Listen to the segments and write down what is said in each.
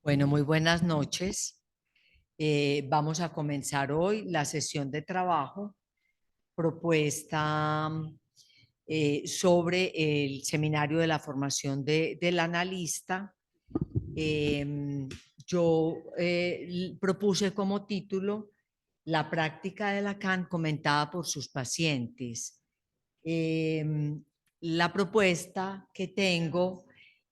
Bueno, muy buenas noches. Vamos a comenzar hoy la sesión de trabajo propuesta sobre el seminario de la formación del analista. Eh, yo propuse como título La práctica de Lacan comentada por sus pacientes. Eh, la propuesta que tengo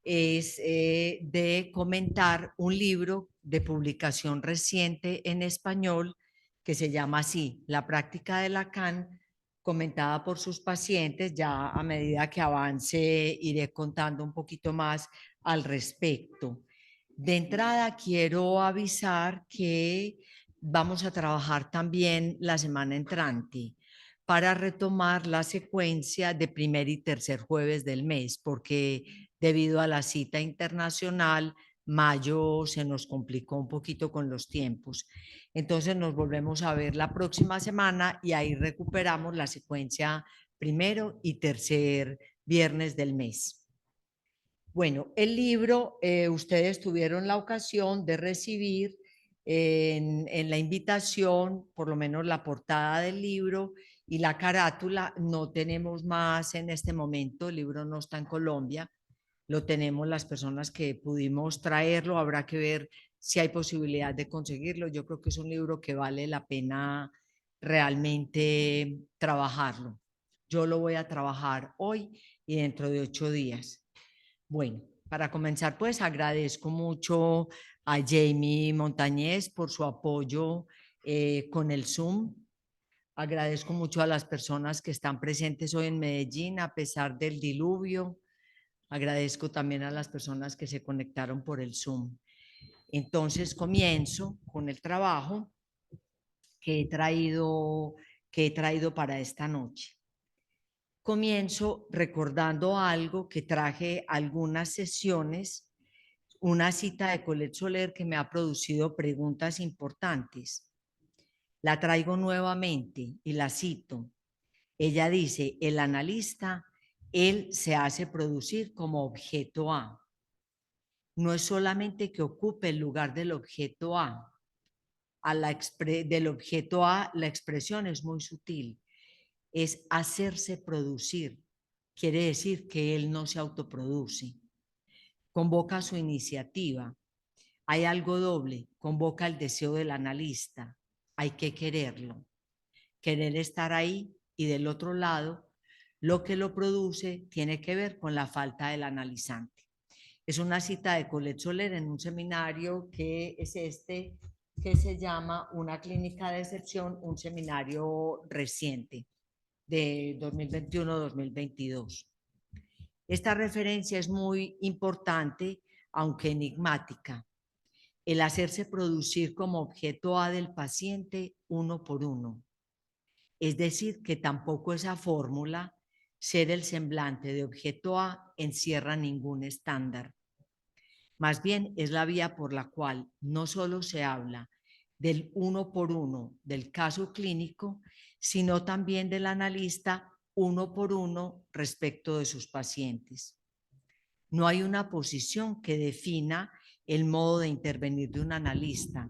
es de comentar un libro de publicación reciente en español que se llama así, La práctica de Lacan, comentada por sus pacientes. Ya a medida que avance iré contando un poquito más al respecto. De entrada, quiero avisar que vamos a trabajar también la semana entrante para retomar la secuencia de primer y tercer jueves del mes, porque debido a la cita internacional, mayo se nos complicó un poquito con los tiempos. Entonces nos volvemos a ver la próxima semana y ahí recuperamos la secuencia primero y tercer viernes del mes. Bueno, el libro, ustedes tuvieron la ocasión de recibir en la invitación, por lo menos la portada del libro y la carátula. No tenemos más en este momento, el libro no está en Colombia, lo tenemos las personas que pudimos traerlo. Habrá que ver si hay posibilidad de conseguirlo. Yo creo que es un libro que vale la pena realmente trabajarlo. Yo lo voy a trabajar hoy y dentro de 8 días. Bueno, para comenzar, pues agradezco mucho a Jamie Montañez por su apoyo con el Zoom. Agradezco mucho a las personas que están presentes hoy en Medellín a pesar del diluvio. Agradezco también a las personas que se conectaron por el Zoom. Entonces comienzo con el trabajo que he traído, que he traído para esta noche. Comienzo recordando algo que traje algunas sesiones, una cita de Colette Soler que me ha producido preguntas importantes. La traigo nuevamente y la cito. Ella dice, el analista, él se hace producir como objeto A. No es solamente que ocupe el lugar del objeto A. Del objeto A, la expresión es muy sutil. Es hacerse producir. Quiere decir que él no se autoproduce. Convoca su iniciativa. Hay algo doble, convoca el deseo del analista. Hay que quererlo, querer estar ahí, y del otro lado, lo que lo produce tiene que ver con la falta del analizante. Es una cita de Colette Soler en un seminario que es este, que se llama Una clínica de excepción, un seminario reciente de 2021-2022. Esta referencia es muy importante, aunque enigmática. El hacerse producir como objeto A del paciente uno por uno. Es decir, que tampoco esa fórmula, ser el semblante de objeto A, encierra ningún estándar. Más bien es la vía por la cual no solo se habla del uno por uno del caso clínico, sino también del analista uno por uno respecto de sus pacientes. No hay una posición que defina el modo de intervenir de un analista,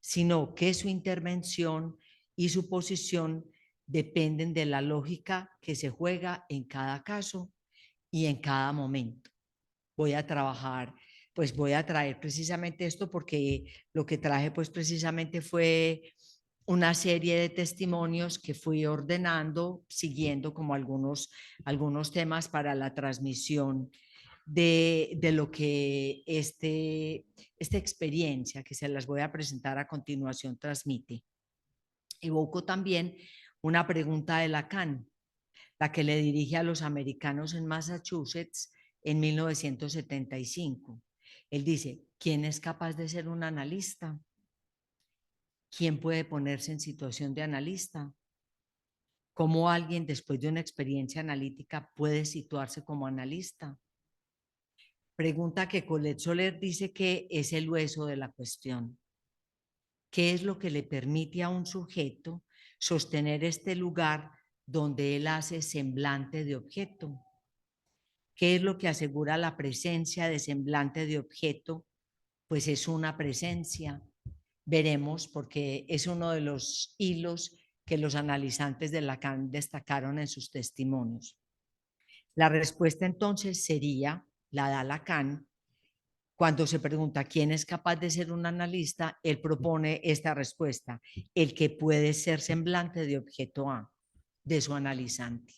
sino que su intervención y su posición dependen de la lógica que se juega en cada caso y en cada momento. Voy a trabajar, pues voy a traer precisamente esto porque lo que traje pues precisamente fue una serie de testimonios que fui ordenando, siguiendo como algunos temas para la transmisión de lo que esta experiencia que se las voy a presentar a continuación transmite. Evoco también una pregunta de Lacan, la que le dirige a los americanos en Massachusetts en 1975. Él dice, ¿quién es capaz de ser un analista? ¿Quién puede ponerse en situación de analista? ¿Cómo alguien después de una experiencia analítica puede situarse como analista? Pregunta que Colette Soler dice que es el hueso de la cuestión. ¿Qué es lo que le permite a un sujeto sostener este lugar donde él hace semblante de objeto? ¿Qué es lo que asegura la presencia de semblante de objeto pues es una presencia. Veremos, porque es uno de los hilos que los analizantes de Lacan destacaron en sus testimonios. La respuesta entonces sería, la da Lacan, cuando se pregunta quién es capaz de ser un analista, él propone esta respuesta: el que puede ser semblante de objeto A, de su analizante.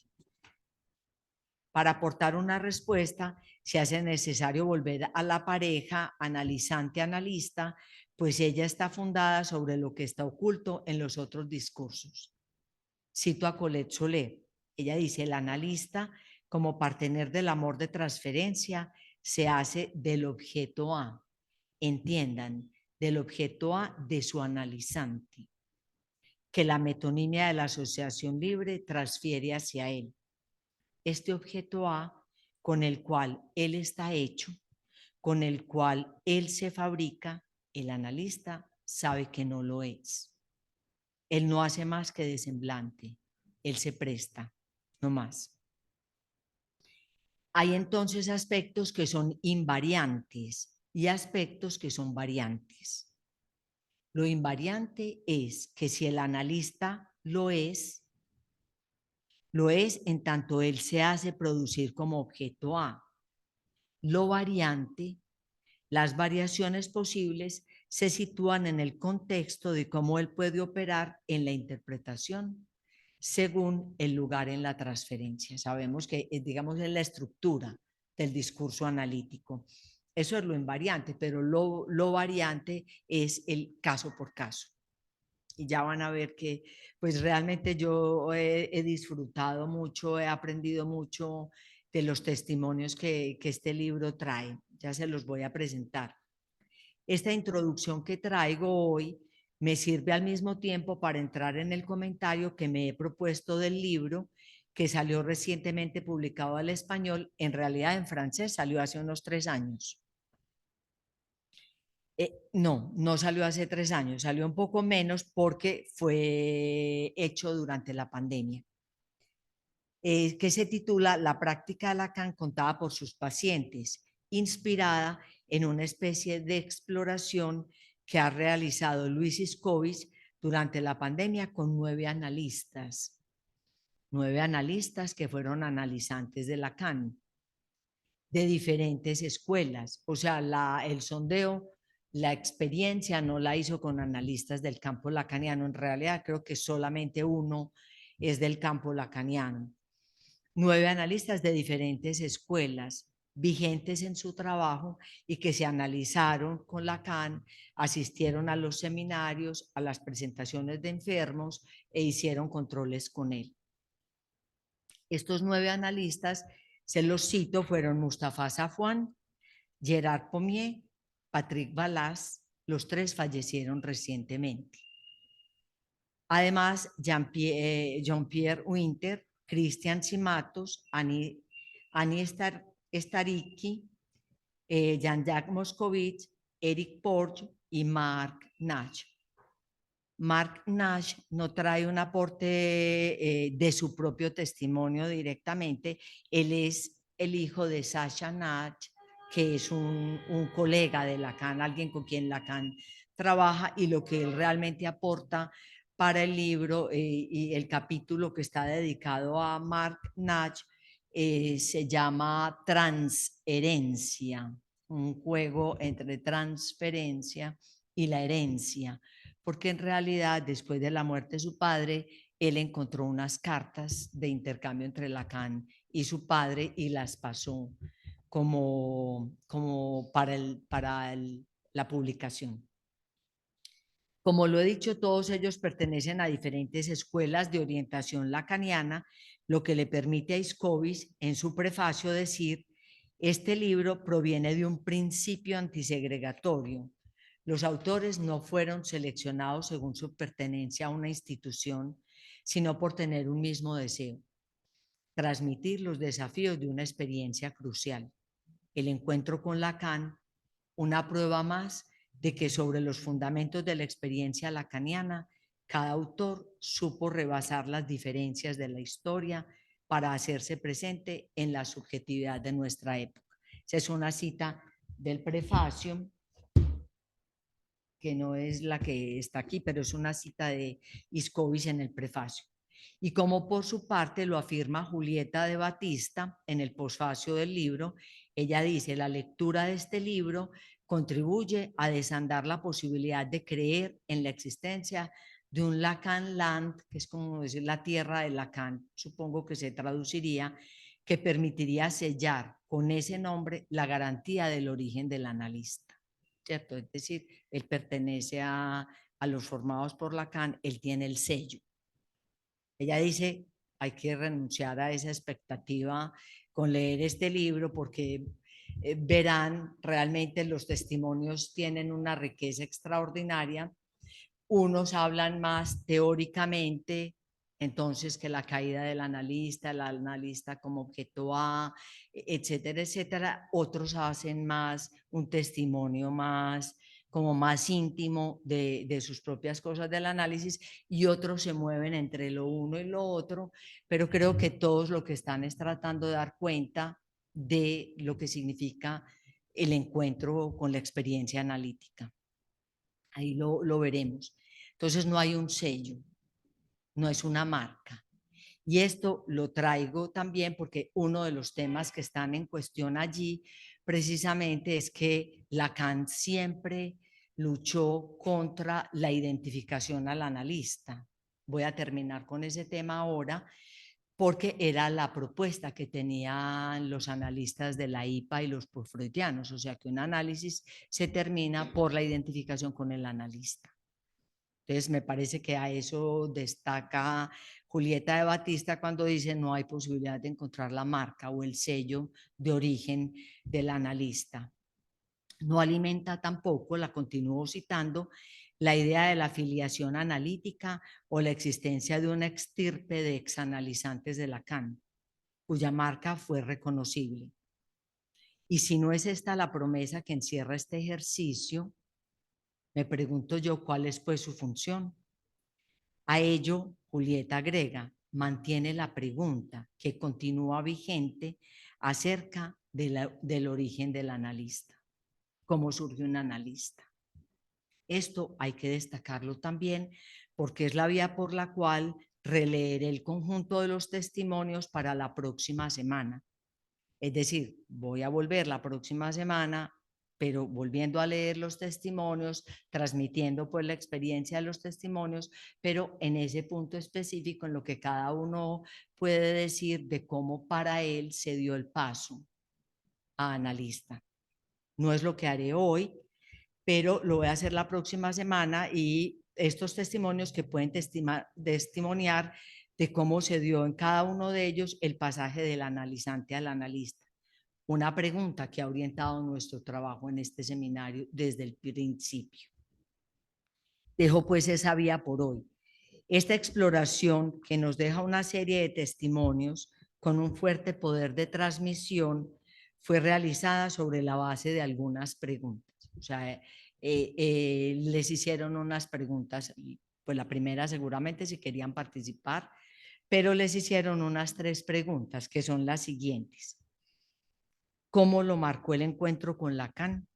Para aportar una respuesta, se hace necesario volver a la pareja analizante-analista, pues ella está fundada sobre lo que está oculto en los otros discursos. Cito a Colette Solé. Ella dice: el analista, como partener del amor de transferencia, se hace del objeto A. Entiendan, del objeto A de su analizante, que la metonimia de la asociación libre transfiere hacia él. Este objeto A con el cual él está hecho, con el cual él se fabrica, el analista sabe que no lo es. Él no hace más que de semblante, él se presta, no más. Hay entonces aspectos que son invariantes y aspectos que son variantes. Lo invariante es que si el analista lo es en tanto él se hace producir como objeto A. Lo variante, las variaciones posibles, se sitúan en el contexto de cómo él puede operar en la interpretación según el lugar en la transferencia. Sabemos que, digamos, es la estructura del discurso analítico. Eso es lo invariante, pero lo variante es el caso por caso. Y ya van a ver que, pues realmente yo he disfrutado mucho, he aprendido mucho de los testimonios que este libro trae. Ya se los voy a presentar. Esta introducción que traigo hoy me sirve al mismo tiempo para entrar en el comentario que me he propuesto del libro, que salió recientemente publicado al español, en realidad en francés salió hace unos 3 años. No salió hace 3 años, salió un poco menos porque fue hecho durante la pandemia, que se titula La práctica de Lacan contada por sus pacientes, inspirada en una especie de exploración que ha realizado Luis Iscovich durante la pandemia con 9 analistas. 9 analistas que fueron analizantes de Lacan, de diferentes escuelas. O sea, el sondeo, la experiencia no la hizo con analistas del campo lacaniano. En realidad creo que solamente uno es del campo lacaniano. 9 analistas de diferentes escuelas vigentes en su trabajo y que se analizaron con Lacan, asistieron a los seminarios, a las presentaciones de enfermos e hicieron controles con él. Estos 9 analistas, se los cito, fueron Mustafa Safwan, Gerard Pommier, Patrick Balaz. Los 3 fallecieron recientemente. Además, Jean-Pierre Winter, Christian Simatos, Annie Staricki, Jean-Jacques Moscovitch, Eric Porge y Mark Nash. Mark Nash no trae un aporte de su propio testimonio directamente. Él es el hijo de Sasha Nash, que es un colega de Lacan, alguien con quien Lacan trabaja, y lo que él realmente aporta para el libro y el capítulo que está dedicado a Mark Nash se llama Transherencia, un juego entre transferencia y la herencia, porque en realidad después de la muerte de su padre, él encontró unas cartas de intercambio entre Lacan y su padre y las pasó como para la publicación. Como lo he dicho, todos ellos pertenecen a diferentes escuelas de orientación lacaniana, lo que le permite a Iscovich en su prefacio decir: este libro proviene de un principio antisegregatorio. Los autores no fueron seleccionados según su pertenencia a una institución, sino por tener un mismo deseo: transmitir los desafíos de una experiencia crucial, el encuentro con Lacan, una prueba más de que sobre los fundamentos de la experiencia lacaniana, cada autor supo rebasar las diferencias de la historia para hacerse presente en la subjetividad de nuestra época. Esa es una cita del prefacio que no es la que está aquí, pero es una cita de Iscovich en el prefacio. Y como por su parte lo afirma Julieta de Batista en el posfacio del libro, ella dice: la lectura de este libro contribuye a desandar la posibilidad de creer en la existencia de un Lacan Land, que es como decir la tierra de Lacan, supongo que se traduciría, que permitiría sellar con ese nombre la garantía del origen del analista, ¿cierto? Es decir, él pertenece a los formados por Lacan, él tiene el sello. Ella dice: hay que renunciar a esa expectativa con leer este libro porque verán, realmente los testimonios tienen una riqueza extraordinaria. Unos hablan más teóricamente, entonces que la caída del analista, el analista como objeto A, etcétera, etcétera. Otros hacen más un testimonio más como más íntimo de sus propias cosas del análisis, y otros se mueven entre lo uno y lo otro, pero creo que todos lo que están es tratando de dar cuenta de lo que significa el encuentro con la experiencia analítica. Ahí lo veremos. Entonces no hay un sello, no es una marca. Y esto lo traigo también porque uno de los temas que están en cuestión allí precisamente es que Lacan siempre luchó contra la identificación al analista. Voy a terminar con ese tema ahora porque era la propuesta que tenían los analistas de la IPA y los postfreudianos, o sea que un análisis se termina por la identificación con el analista. Entonces, me parece que a eso destaca Julieta de Batista cuando dice: no hay posibilidad de encontrar la marca o el sello de origen del analista. No alimenta tampoco, la continúo citando, la idea de la filiación analítica o la existencia de una extirpe de exanalizantes de Lacan, cuya marca fue reconocible. Y si no es esta la promesa que encierra este ejercicio, me pregunto yo cuál es pues su función. A ello, Julieta agrega: mantiene la pregunta que continúa vigente acerca del origen del analista, cómo surge un analista. Esto hay que destacarlo también porque es la vía por la cual releeré el conjunto de los testimonios para la próxima semana. Es decir, voy a volver la próxima semana, pero volviendo a leer los testimonios, transmitiendo pues la experiencia de los testimonios, pero en ese punto específico en lo que cada uno puede decir de cómo para él se dio el paso a analista. No es lo que haré hoy, pero lo voy a hacer la próxima semana, y estos testimonios que pueden testimoniar de cómo se dio en cada uno de ellos el pasaje del analizante al analista. Una pregunta que ha orientado nuestro trabajo en este seminario desde el principio. Dejo pues esa vía por hoy. Esta exploración, que nos deja una serie de testimonios con un fuerte poder de transmisión, fue realizada sobre la base de algunas preguntas. O sea, les hicieron unas preguntas, pues la primera seguramente si querían participar, pero les hicieron unas 3 preguntas que son las siguientes. ¿Cómo lo marcó el encuentro con Lacan?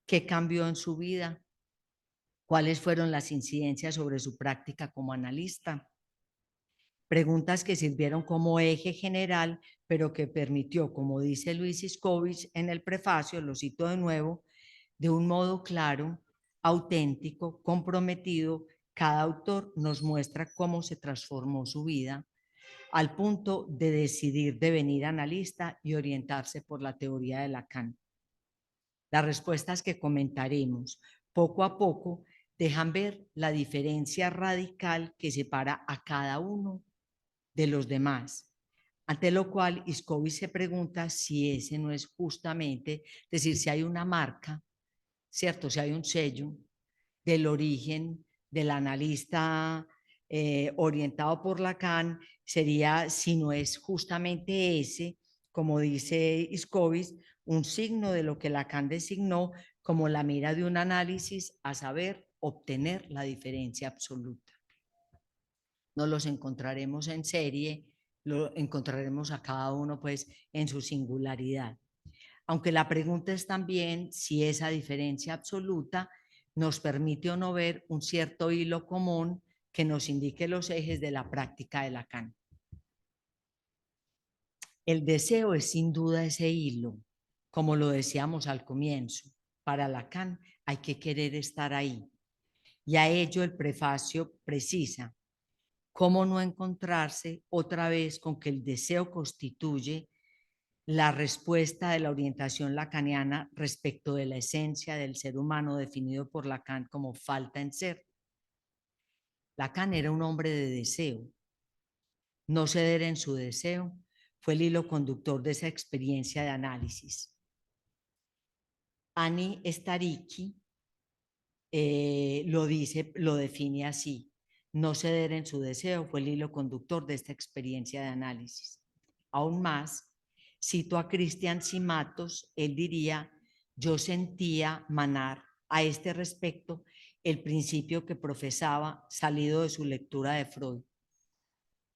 ¿Qué cambió en su vida? ¿Cuáles fueron las incidencias sobre su práctica como analista? Preguntas que sirvieron como eje general, pero que permitió, como dice Luis Iscovich en el prefacio, lo cito de nuevo: de un modo claro, auténtico, comprometido, cada autor nos muestra cómo se transformó su vida al punto de decidir devenir analista y orientarse por la teoría de Lacan. Las respuestas que comentaremos poco a poco dejan ver la diferencia radical que separa a cada uno de los demás, ante lo cual Iscovich se pregunta si ese no es justamente, es decir, si hay una marca, ¿cierto? Si hay un sello del origen del analista orientado por Lacan, sería, si no es justamente ese, como dice Iscovich, un signo de lo que Lacan designó como la mira de un análisis, a saber, obtener la diferencia absoluta. Nos los encontraremos en serie, lo encontraremos a cada uno pues en su singularidad. Aunque la pregunta es también si esa diferencia absoluta nos permite o no ver un cierto hilo común que nos indique los ejes de la práctica de Lacan. El deseo es sin duda ese hilo, como lo decíamos al comienzo. Para Lacan hay que querer estar ahí. Y a ello el prefacio precisa: ¿cómo no encontrarse otra vez con que el deseo constituye la respuesta de la orientación lacaniana respecto de la esencia del ser humano definido por Lacan como falta en ser? Lacan era un hombre de deseo. No ceder en su deseo fue el hilo conductor de esa experiencia de análisis. Annie Staricki lo define así: no ceder en su deseo fue el hilo conductor de esta experiencia de análisis. Aún más, cito a Cristian Simatos, él diría: yo sentía manar a este respecto el principio que profesaba salido de su lectura de Freud: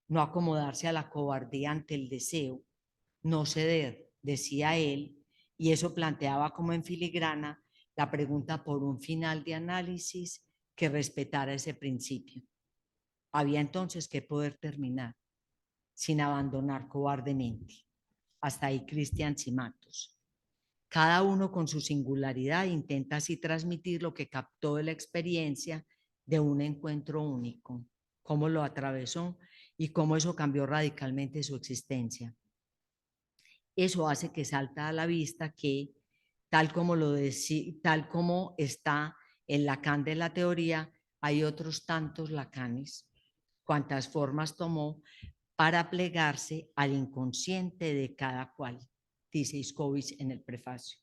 no acomodarse a la cobardía ante el deseo, no ceder, decía él, y eso planteaba como en filigrana la pregunta por un final de análisis que respetara ese principio. Había entonces que poder terminar sin abandonar cobardemente. Hasta ahí Cristian Simatos. Cada uno con su singularidad intenta así transmitir lo que captó de la experiencia de un encuentro único, cómo lo atravesó y cómo eso cambió radicalmente su existencia. Eso hace que salta a la vista que, tal como está en Lacan de la teoría, hay otros tantos Lacanes, cuantas formas tomó para plegarse al inconsciente de cada cual, dice Iskowitz en el prefacio.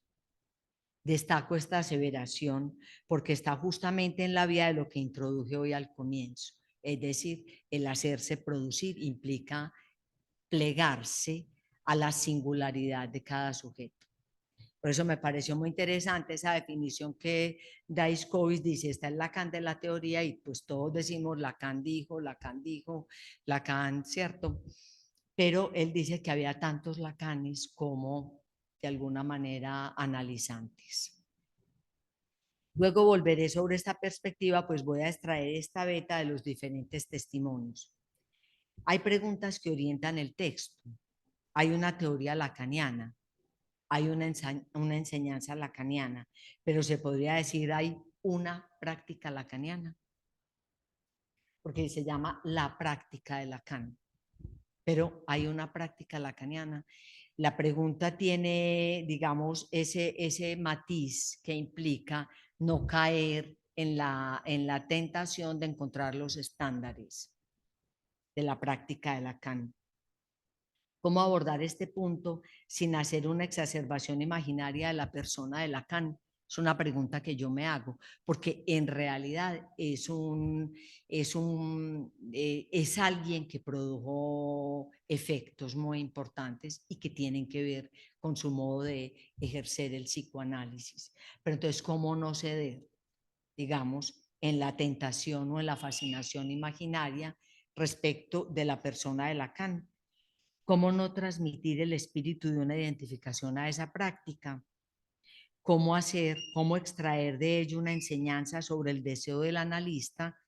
Destaco esta aseveración porque está justamente en la vía de lo que introduje hoy al comienzo, es decir, el hacerse producir implica plegarse a la singularidad de cada sujeto. Por eso me pareció muy interesante esa definición que da Iskowitz, dice: está en Lacan de la teoría, y pues todos decimos Lacan dijo, Lacan, ¿cierto? Pero él dice que había tantos Lacanes como, de alguna manera, analizantes. Luego volveré sobre esta perspectiva, pues voy a extraer esta beta de los diferentes testimonios. Hay preguntas que orientan el texto. Hay una teoría lacaniana, hay una enseñanza lacaniana, pero se podría decir hay una práctica lacaniana, porque se llama la práctica de Lacan, pero hay una práctica lacaniana. La pregunta tiene, digamos, ese matiz que implica no caer en la tentación de encontrar los estándares de la práctica de Lacan. ¿Cómo abordar este punto sin hacer una exacerbación imaginaria de la persona de Lacan? Es una pregunta que yo me hago, porque en realidad es alguien que produjo efectos muy importantes y que tienen que ver con su modo de ejercer el psicoanálisis. Pero entonces, ¿cómo no ceder, digamos, en la tentación o en la fascinación imaginaria respecto de la persona de Lacan? ¿Cómo no transmitir el espíritu de una identificación a esa práctica? Cómo extraer de ello una enseñanza sobre el deseo del analista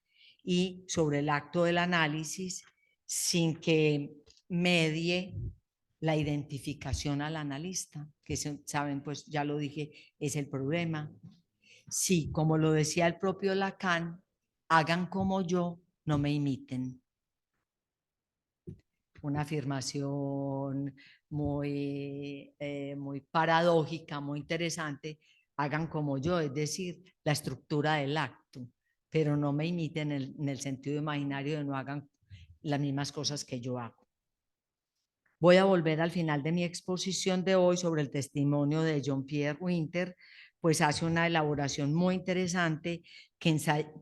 y sobre el acto del análisis sin que medie la identificación al analista, que saben, pues ya lo dije, es el problema. Sí, como lo decía el propio Lacan: hagan como yo, no me imiten. Una afirmación muy paradójica, muy interesante: hagan como yo, es decir, la estructura del acto, pero no me imiten en el sentido imaginario de no hagan las mismas cosas que yo hago. Voy a volver al final de mi exposición de hoy sobre el testimonio de Jean-Pierre Winter, pues hace una elaboración muy interesante que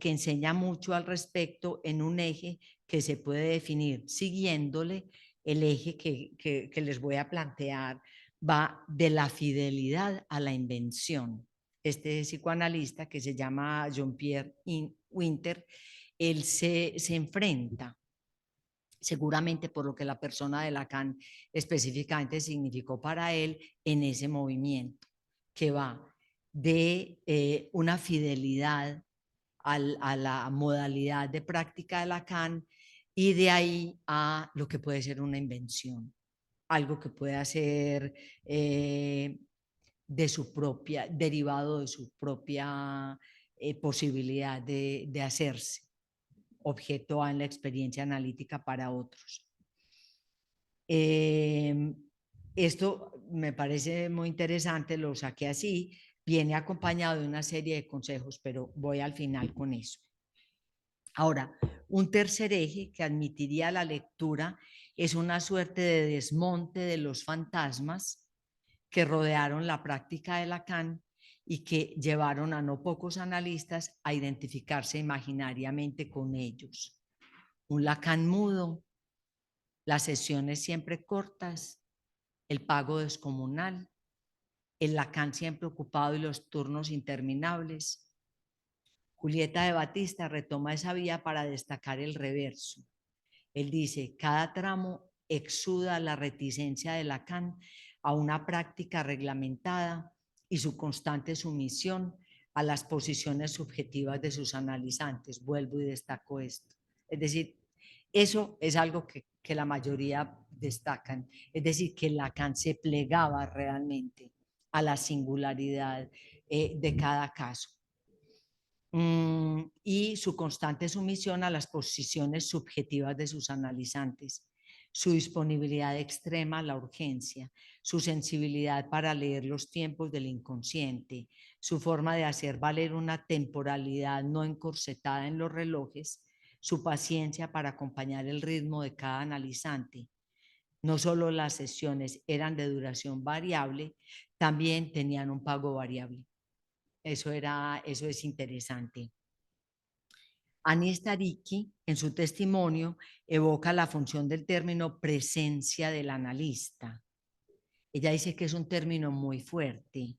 enseña mucho al respecto en un eje que se puede definir siguiéndole. El eje que les voy a plantear va de la fidelidad a la invención. Este psicoanalista, que se llama Jean-Pierre Winter, él se enfrenta, seguramente por lo que la persona de Lacan específicamente significó para él, en ese movimiento que va de una fidelidad a la modalidad de práctica de Lacan y de ahí a lo que puede ser una invención, algo que pueda ser de su propia, derivado de su propia posibilidad de hacerse objeto en la experiencia analítica para otros. Esto me parece muy interesante, lo saqué así, viene acompañado de una serie de consejos, pero voy al final con eso. Ahora, un tercer eje que admitiría la lectura es una suerte de desmonte de los fantasmas que rodearon la práctica de Lacan y que llevaron a no pocos analistas a identificarse imaginariamente con ellos. Un Lacan mudo, las sesiones siempre cortas, el pago descomunal, el Lacan siempre ocupado y los turnos interminables. Julieta de Batista retoma esa vía para destacar el reverso. Él dice, cada tramo exuda la reticencia de Lacan a una práctica reglamentada y su constante sumisión a las posiciones subjetivas de sus analizantes. Vuelvo y destaco esto. Es decir, eso es algo que la mayoría destacan. Es decir, que Lacan se plegaba realmente a la singularidad de cada caso. Y su constante sumisión a las posiciones subjetivas de sus analizantes, su disponibilidad extrema a la urgencia, su sensibilidad para leer los tiempos del inconsciente, su forma de hacer valer una temporalidad no encorsetada en los relojes, su paciencia para acompañar el ritmo de cada analizante. No solo las sesiones eran de duración variable, también tenían un pago variable. Eso es interesante. Annie Staricki, en su testimonio, evoca la función del término presencia del analista. Ella dice que es un término muy fuerte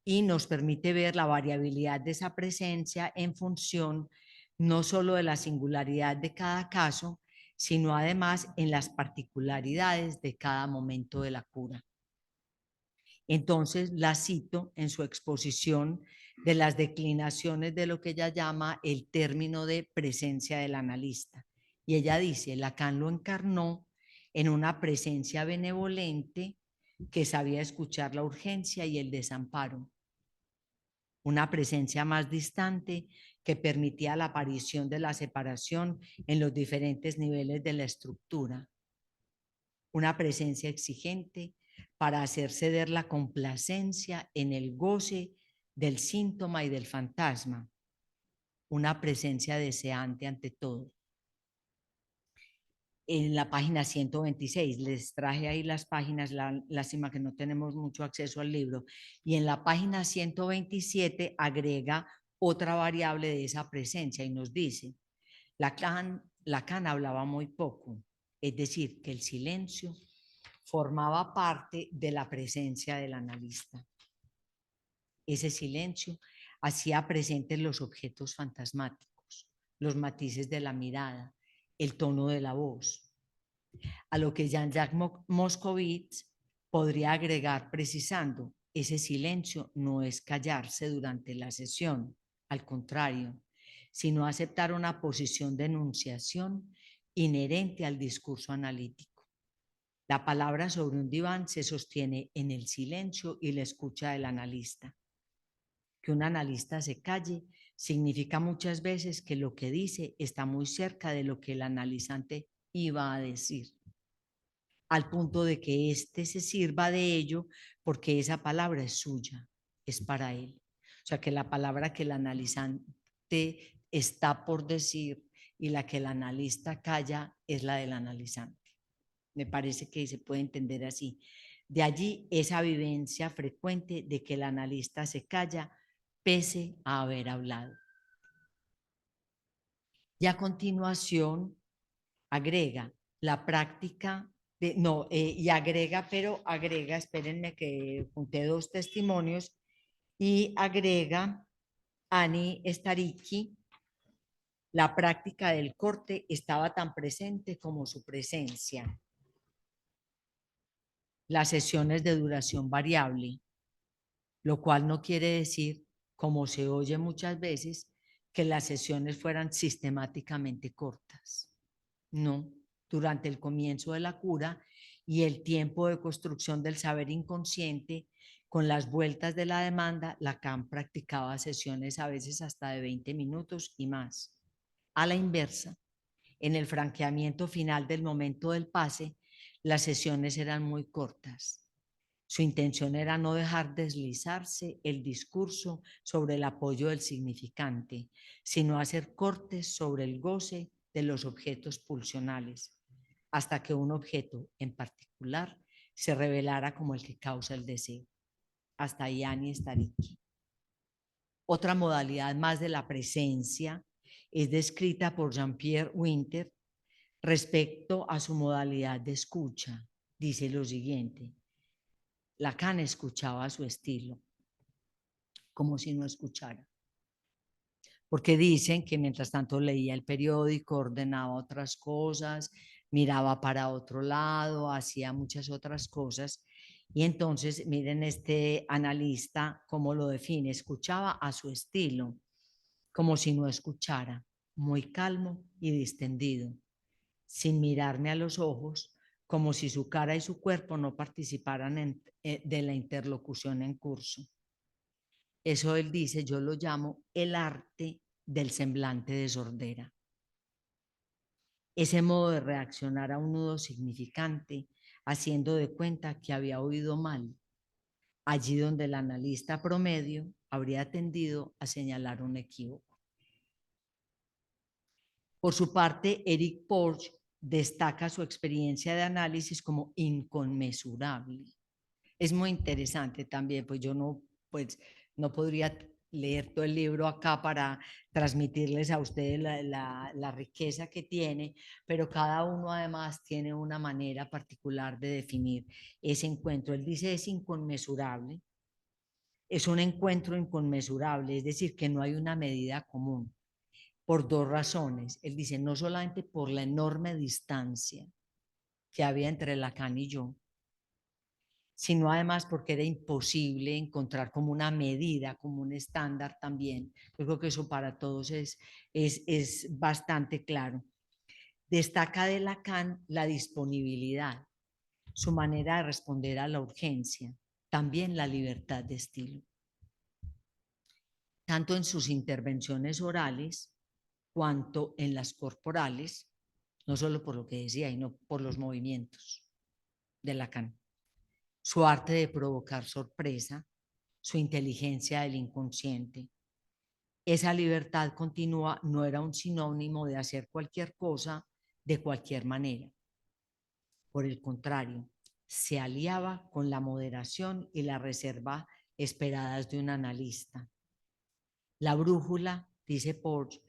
y nos permite ver la variabilidad de esa presencia en función no solo de la singularidad de cada caso, sino además en las particularidades de cada momento de la cura. Entonces la cito en su exposición de las declinaciones de lo que ella llama el término de presencia del analista. Y ella dice, Lacan lo encarnó en una presencia benevolente que sabía escuchar la urgencia y el desamparo. Una presencia más distante que permitía la aparición de la separación en los diferentes niveles de la estructura. Una presencia exigente para hacer ceder la complacencia en el goce del síntoma y del fantasma. Una presencia deseante ante todo. En la página 126, les traje ahí las páginas, lástima que no tenemos mucho acceso al libro, y en la página 127 agrega otra variable de esa presencia y nos dice, Lacan hablaba muy poco, es decir, que el silencio formaba parte de la presencia del analista. Ese silencio hacía presentes los objetos fantasmáticos, los matices de la mirada, el tono de la voz. A lo que Jean-Jacques Moscovitz podría agregar precisando, ese silencio no es callarse durante la sesión, al contrario, sino aceptar una posición de enunciación inherente al discurso analítico. La palabra sobre un diván se sostiene en el silencio y la escucha del analista. Que un analista se calle significa muchas veces que lo que dice está muy cerca de lo que el analizante iba a decir, al punto de que éste se sirva de ello porque esa palabra es suya, es para él. O sea, que la palabra que el analizante está por decir y la que el analista calla es la del analizante. Me parece que se puede entender así. De allí esa vivencia frecuente de que el analista se calla pese a haber hablado. Y a continuación agrega la práctica de, no, y agrega, pero agrega, espérenme que junté dos testimonios, y agrega Annie Staricki, la práctica del corte estaba tan presente como su presencia. Las sesiones de duración variable. lo cual no quiere decir, como se oye muchas veces, que las sesiones fueran sistemáticamente cortas. No, durante el comienzo de la cura y el tiempo de construcción del saber inconsciente, con las vueltas de la demanda, Lacan practicaba sesiones a veces hasta de 20 minutos y más. A la inversa, en el franqueamiento final del momento del pase, las sesiones eran muy cortas. Su intención era no dejar deslizarse el discurso sobre el apoyo del significante, sino hacer cortes sobre el goce de los objetos pulsionales, hasta que un objeto en particular se revelara como el que causa el deseo. Hasta ahí Annie Staricki. Otra modalidad más de la presencia es descrita por Jean-Pierre Winter respecto a su modalidad de escucha. Dice lo siguiente: Lacan escuchaba a su estilo, como si no escuchara. Porque dicen que mientras tanto leía el periódico, ordenaba otras cosas, miraba para otro lado, hacía muchas otras cosas. Y entonces, miren este analista cómo lo define: escuchaba a su estilo, como si no escuchara, muy calmo y distendido, sin mirarme a los ojos, como si su cara y su cuerpo no participaran de la interlocución en curso. Eso él dice, yo lo llamo el arte del semblante de sordera. Ese modo de reaccionar a un nudo significante, haciendo de cuenta que había oído mal, allí donde el analista promedio habría tendido a señalar un equívoco. Por su parte, Eric Porge destaca su experiencia de análisis como inconmensurable. Es muy interesante también, pues yo no podría leer todo el libro acá para transmitirles a ustedes la riqueza que tiene, pero cada uno además tiene una manera particular de definir ese encuentro. Él dice es inconmensurable, es un encuentro inconmensurable, es decir, que no hay una medida común, por dos razones. Él dice, no solamente por la enorme distancia que había entre Lacan y yo, sino además porque era imposible encontrar como una medida, como un estándar también. Yo creo que eso para todos es bastante claro. Destaca de Lacan la disponibilidad, su manera de responder a la urgencia, también la libertad de estilo. Tanto en sus intervenciones orales cuanto en las corporales, no solo por lo que decía, sino por los movimientos de Lacan. Su arte de provocar sorpresa, su inteligencia del inconsciente. Esa libertad continua no era un sinónimo de hacer cualquier cosa de cualquier manera. Por el contrario, se aliaba con la moderación y la reserva esperadas de un analista. La brújula, dice Porge,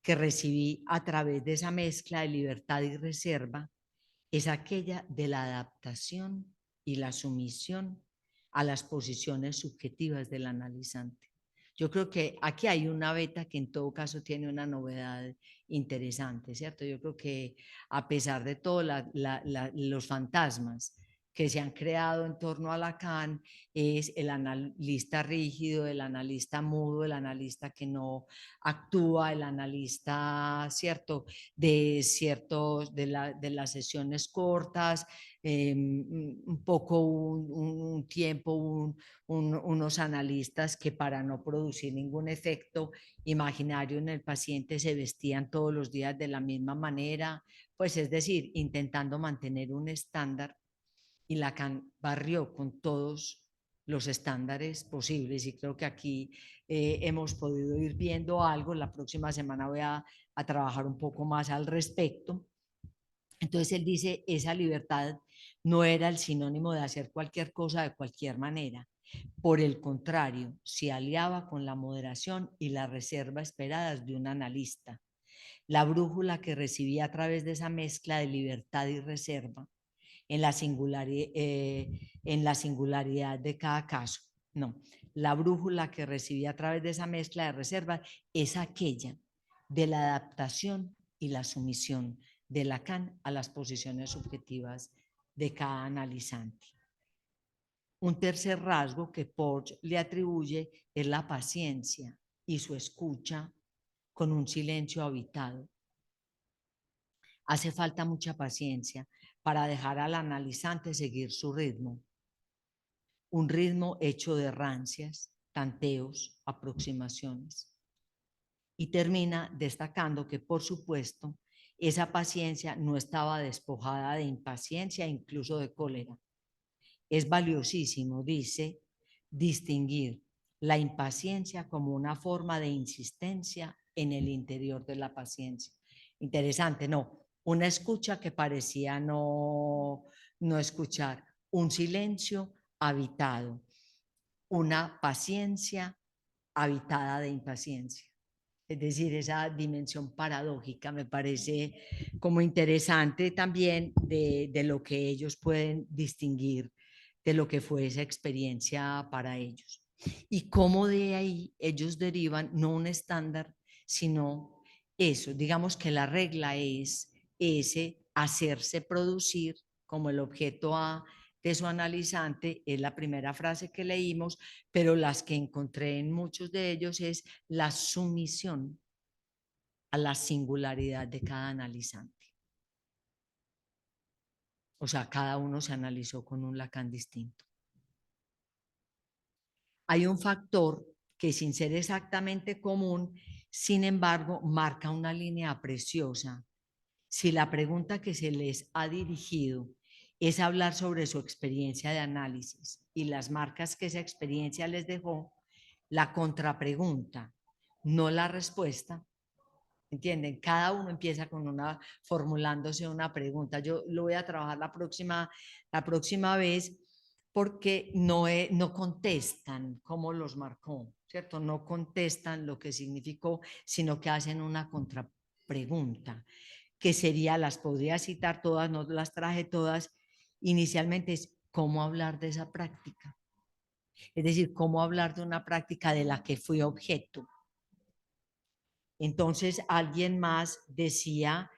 que recibí a través de esa mezcla de libertad y reserva, es aquella de la adaptación y la sumisión a las posiciones subjetivas del analizante. Yo creo que aquí hay una beta que en todo caso tiene una novedad interesante, ¿cierto? Yo creo que a pesar de todos los fantasmas que se han creado en torno a Lacan, es el analista rígido, el analista mudo, el analista que no actúa, el analista, ¿cierto? De las sesiones cortas, un poco un tiempo, unos analistas que para no producir ningún efecto imaginario en el paciente se vestían todos los días de la misma manera, pues es decir, intentando mantener un estándar, y Lacan barrió con todos los estándares posibles y creo que aquí hemos podido ir viendo algo. La próxima semana voy a trabajar un poco más al respecto. Entonces él dice, esa libertad no era el sinónimo de hacer cualquier cosa de cualquier manera. Por el contrario, se aliaba con la moderación y la reserva esperadas de un analista. La brújula que recibía a través de esa mezcla de libertad y reserva en la singularidad de cada caso. No, la brújula que recibía a través de esa mezcla de reserva es aquella de la adaptación y la sumisión de Lacan a las posiciones subjetivas de cada analizante. Un tercer rasgo que Porges le atribuye es la paciencia y su escucha con un silencio habitado. Hace falta mucha paciencia para dejar al analizante seguir su ritmo, un ritmo hecho de rancias, tanteos, aproximaciones. Y termina destacando que, por supuesto, esa paciencia no estaba despojada de impaciencia, incluso de cólera. Es valiosísimo, dice, distinguir la impaciencia como una forma de insistencia en el interior de la paciencia. Interesante, ¿no? Una escucha que parecía no escuchar, un silencio habitado, una paciencia habitada de impaciencia. Es decir, esa dimensión paradójica me parece como interesante también de lo que ellos pueden distinguir de lo que fue esa experiencia para ellos. Y cómo de ahí ellos derivan no un estándar, sino eso, digamos que la regla es ese hacerse producir como el objeto A de su analizante, es la primera frase que leímos, pero las que encontré en muchos de ellos es la sumisión a la singularidad de cada analizante. O sea, cada uno se analizó con un Lacan distinto. Hay un factor que, sin ser exactamente común, sin embargo, marca una línea preciosa. Si la pregunta que se les ha dirigido es hablar sobre su experiencia de análisis y las marcas que esa experiencia les dejó, la contrapregunta, no la respuesta, ¿entienden? Cada uno empieza con formulándose una pregunta. Yo lo voy a trabajar la próxima vez porque no contestan cómo los marcó, ¿cierto? No contestan lo que significó, sino que hacen una contrapregunta, que sería, las podría citar todas, no las traje todas, inicialmente es cómo hablar de esa práctica. Es decir, cómo hablar de una práctica de la que fui objeto. Entonces alguien más decía,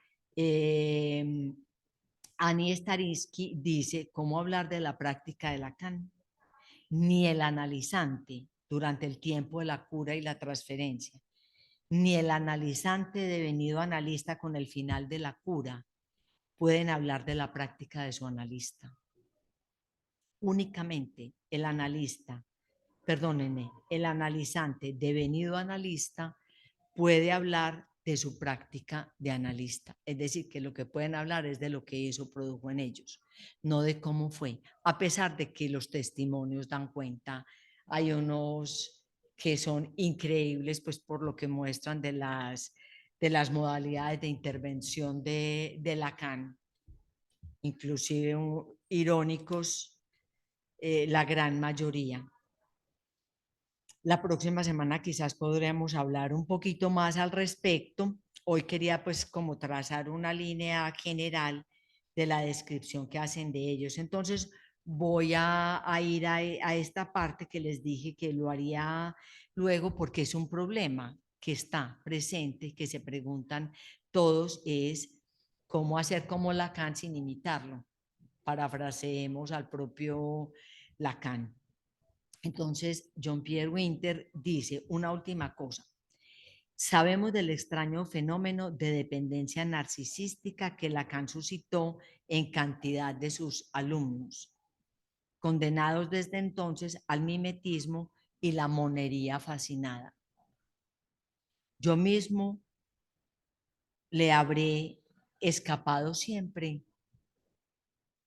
Annie Starinsky dice, ¿cómo hablar de la práctica de Lacan? Ni el analizante durante el tiempo de la cura y la transferencia, ni el analizante devenido analista con el final de la cura pueden hablar de la práctica de su analista. Únicamente el analista, perdónenme, el analizante devenido analista puede hablar de su práctica de analista. Es decir, que lo que pueden hablar es de lo que eso produjo en ellos, no de cómo fue, a pesar de que los testimonios dan cuenta. Hay unos que son increíbles, pues por lo que muestran de las modalidades de intervención de Lacan, inclusive irónicos, la gran mayoría. La próxima semana quizás podremos hablar un poquito más al respecto. Hoy quería pues como trazar una línea general de la descripción que hacen de ellos. Entonces voy a ir a esta parte que les dije que lo haría luego porque es un problema que está presente, que se preguntan todos, es cómo hacer como Lacan sin imitarlo. Parafraseemos al propio Lacan. Entonces, Jean-Pierre Winter dice una última cosa. Sabemos del extraño fenómeno de dependencia narcisística que Lacan suscitó en cantidad de sus alumnos, condenados desde entonces al mimetismo y la monería fascinada. Yo mismo le habré escapado siempre.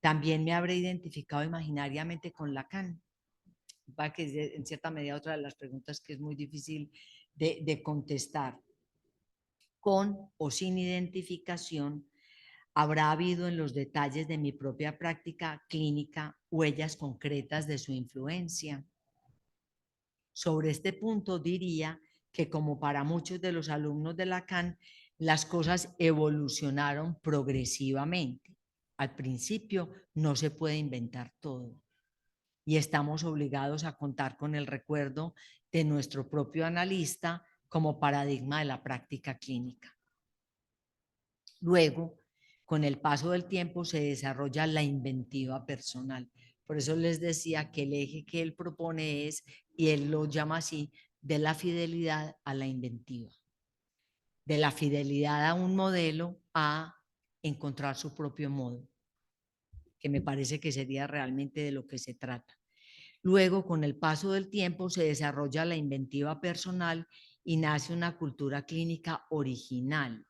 También me habré identificado imaginariamente con Lacan. Que es en cierta medida otra de las preguntas que es muy difícil de contestar. Con o sin identificación, habrá habido en los detalles de mi propia práctica clínica huellas concretas de su influencia. Sobre este punto diría que, como para muchos de los alumnos de Lacan, las cosas evolucionaron progresivamente. Al principio no se puede inventar todo y estamos obligados a contar con el recuerdo de nuestro propio analista como paradigma de la práctica clínica. Luego, con el paso del tiempo se desarrolla la inventiva personal, Por eso les decía que el eje que él propone es, y él lo llama así, de la fidelidad a la inventiva, de la fidelidad a un modelo a encontrar su propio modo, que me parece que sería realmente de lo que se trata. Luego, con el paso del tiempo, se desarrolla la inventiva personal y nace una cultura clínica original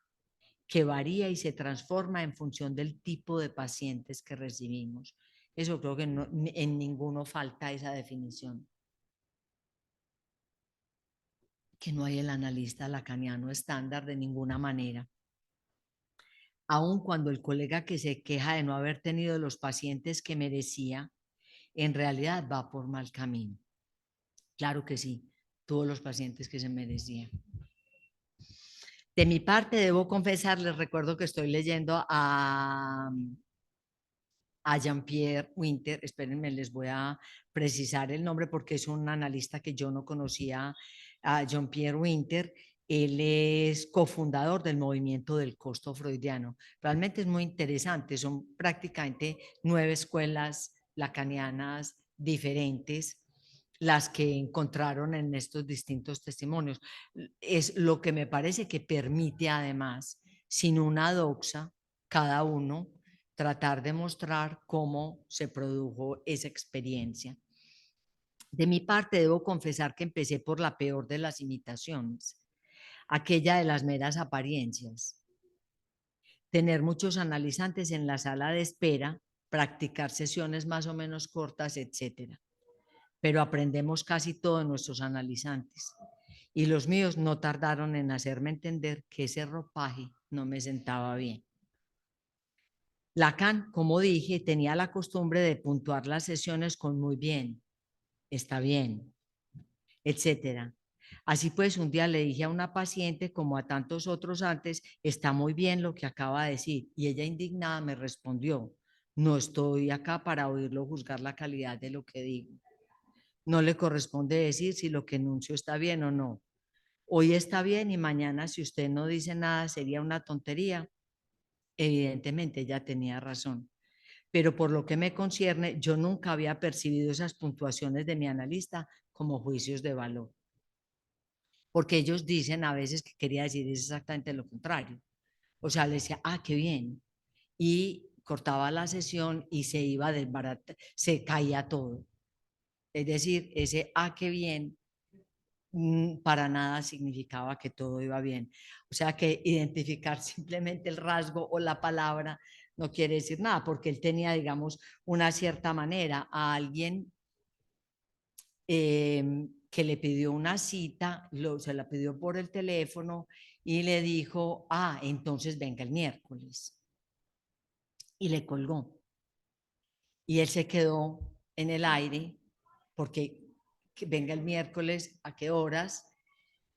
que varía y se transforma en función del tipo de pacientes que recibimos. Eso creo que no, en ninguno falta esa definición. Que no hay el analista lacaniano estándar de ninguna manera. Aun cuando el colega que se queja de no haber tenido los pacientes que merecía, en realidad va por mal camino. Claro que sí, tuvo los pacientes que se merecían. De mi parte, debo confesar, les recuerdo que estoy leyendo a Jean-Pierre Winter. Espérenme, les voy a precisar el nombre porque es un analista que yo no conocía, a Jean-Pierre Winter. Él es cofundador del movimiento del costo freudiano. Realmente es muy interesante, son prácticamente 9 escuelas lacanianas diferentes las que encontraron en estos distintos testimonios. Es lo que me parece que permite además, sin una doxa, cada uno tratar de mostrar cómo se produjo esa experiencia. De mi parte, debo confesar que empecé por la peor de las imitaciones, aquella de las meras apariencias. Tener muchos analizantes en la sala de espera, practicar sesiones más o menos cortas, etcétera. Pero aprendemos casi todos nuestros analizantes. Y los míos no tardaron en hacerme entender que ese ropaje no me sentaba bien. Lacan, como dije, tenía la costumbre de puntuar las sesiones con muy bien, está bien, etcétera. Así pues, un día le dije a una paciente, como a tantos otros antes, está muy bien lo que acaba de decir. Y ella indignada me respondió, no estoy acá para oírlo juzgar la calidad de lo que digo. No le corresponde decir si lo que enuncio está bien o no. Hoy está bien y mañana si usted no dice nada sería una tontería. Evidentemente ella tenía razón. Pero por lo que me concierne, yo nunca había percibido esas puntuaciones de mi analista como juicios de valor, porque ellos dicen a veces que quería decir exactamente lo contrario. O sea, le decía, ah, qué bien, y cortaba la sesión y se iba a desbaratar, se caía todo. Es decir, ese, ah, qué bien, para nada significaba que todo iba bien. O sea que identificar simplemente el rasgo o la palabra no quiere decir nada, porque él tenía, digamos, una cierta manera a alguien que le pidió una cita, se la pidió por el teléfono y le dijo, ah, entonces venga el miércoles. Y le colgó. Y él se quedó en el aire porque que venga el miércoles, ¿a qué horas?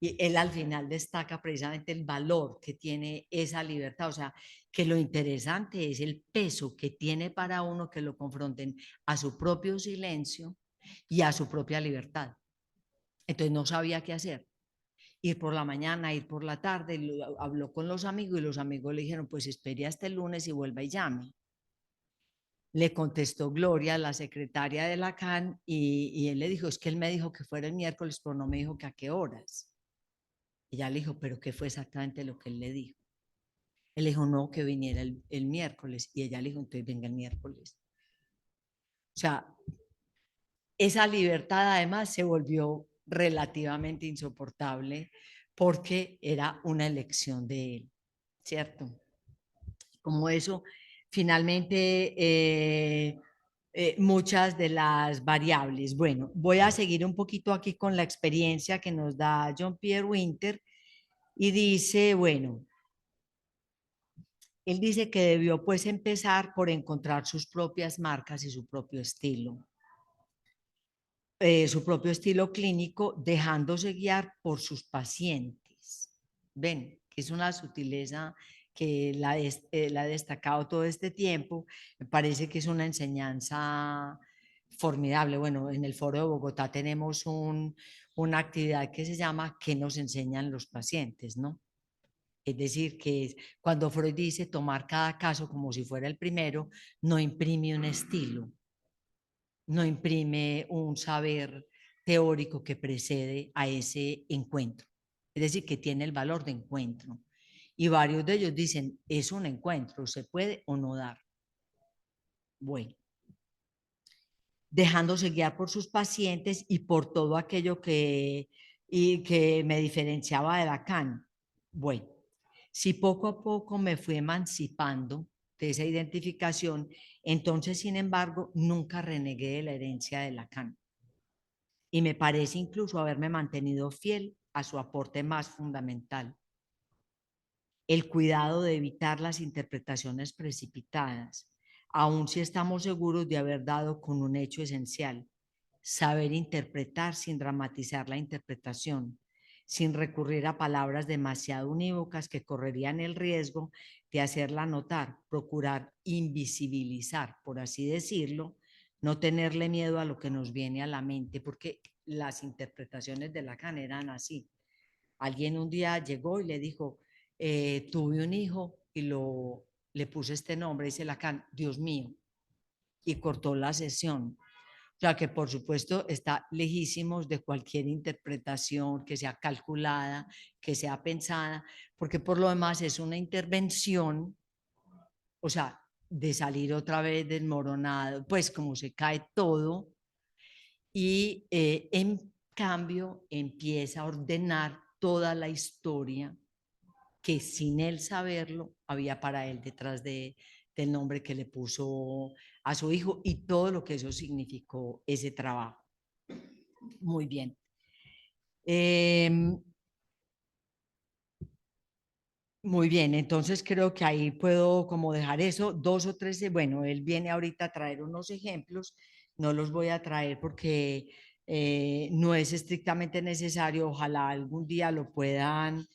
Y él al final destaca precisamente el valor que tiene esa libertad, o sea, que lo interesante es el peso que tiene para uno que lo confronten a su propio silencio y a su propia libertad. Entonces no sabía qué hacer, ir por la mañana, ir por la tarde, habló con los amigos y los amigos le dijeron, pues espere hasta el lunes y vuelva y llame. Le contestó Gloria, la secretaria de Lacan, y él le dijo, es que él me dijo que fuera el miércoles, pero no me dijo que a qué horas. Ella le dijo, pero ¿qué fue exactamente lo que él le dijo? Él le dijo, no, que viniera el miércoles. Y ella le dijo, entonces venga el miércoles. O sea, esa libertad además se volvió relativamente insoportable porque era una elección de él, ¿cierto? Como eso, finalmente, muchas de las variables. Bueno, voy a seguir un poquito aquí con la experiencia que nos da John Pierre Winter y dice, bueno, él dice que debió pues empezar por encontrar sus propias marcas y su propio estilo clínico, dejándose guiar por sus pacientes. Ven, que es una sutileza que la he destacado todo este tiempo. Me parece que es una enseñanza formidable. Bueno, en el Foro de Bogotá tenemos una actividad que se llama ¿Qué nos enseñan los pacientes? ¿No? Es decir, que cuando Freud dice tomar cada caso como si fuera el primero, no imprime un estilo, no imprime un saber teórico que precede a ese encuentro. Es decir, que tiene el valor de encuentro. Y varios de ellos dicen, es un encuentro, se puede o no dar. Bueno, dejándose guiar por sus pacientes y por todo aquello que me diferenciaba de Lacan. Bueno, si poco a poco me fui emancipando de esa identificación, entonces, sin embargo, nunca renegué de la herencia de Lacan. Y me parece incluso haberme mantenido fiel a su aporte más fundamental, el cuidado de evitar las interpretaciones precipitadas, aun si estamos seguros de haber dado con un hecho esencial, saber interpretar sin dramatizar la interpretación, sin recurrir a palabras demasiado unívocas que correrían el riesgo de hacerla notar, procurar invisibilizar, por así decirlo, no tenerle miedo a lo que nos viene a la mente, porque las interpretaciones de Lacan eran así. Alguien un día llegó y le dijo, tuve un hijo y le puse este nombre, dice Lacan, Dios mío, y cortó la sesión. O sea que por supuesto está lejísimos de cualquier interpretación que sea calculada, que sea pensada, porque por lo demás es una intervención, o sea, de salir otra vez desmoronado, pues como se cae todo, y en cambio empieza a ordenar toda la historia que sin él saberlo había para él detrás del nombre que le puso a su hijo y todo lo que eso significó ese trabajo. Muy bien. Muy bien, entonces creo que ahí puedo como dejar eso, dos o tres, bueno, él viene ahorita a traer unos ejemplos, no los voy a traer porque no es estrictamente necesario, ojalá algún día lo puedan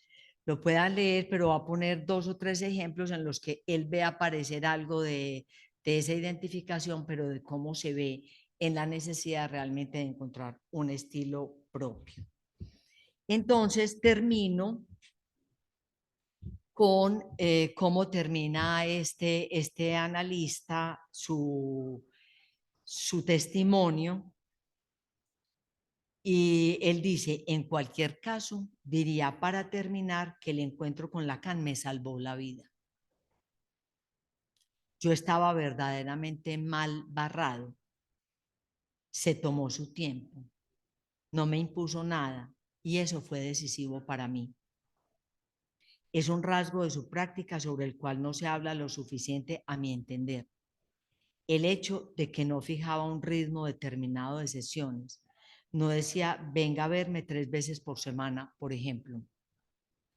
leer, pero va a poner dos o tres ejemplos en los que él ve aparecer algo de esa identificación, pero de cómo se ve en la necesidad realmente de encontrar un estilo propio. Entonces termino con cómo termina este analista su testimonio. Y él dice, en cualquier caso, diría para terminar que el encuentro con Lacan me salvó la vida. Yo estaba verdaderamente mal barrado. Se tomó su tiempo, no me impuso nada y eso fue decisivo para mí. Es un rasgo de su práctica sobre el cual no se habla lo suficiente a mi entender. El hecho de que no fijaba un ritmo determinado de sesiones. No decía, venga a verme 3 veces por semana, por ejemplo.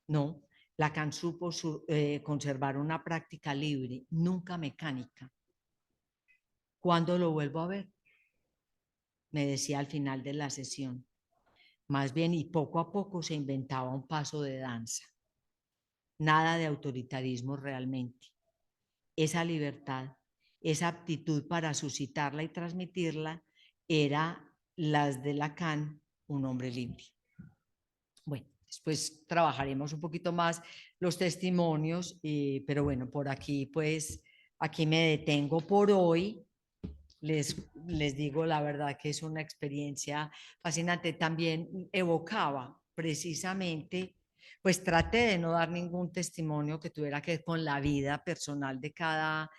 No, Lacan supo conservar una práctica libre, nunca mecánica. ¿Cuándo lo vuelvo a ver? Me decía al final de la sesión. Más bien, y poco a poco se inventaba un paso de danza. Nada de autoritarismo realmente. Esa libertad, esa aptitud para suscitarla y transmitirla, era las de Lacan, un hombre libre. Bueno, después trabajaremos un poquito más los testimonios, pero bueno, por aquí pues, aquí me detengo por hoy. Les digo la verdad que es una experiencia fascinante. También evocaba precisamente, pues traté de no dar ningún testimonio que tuviera que ver con la vida personal de cada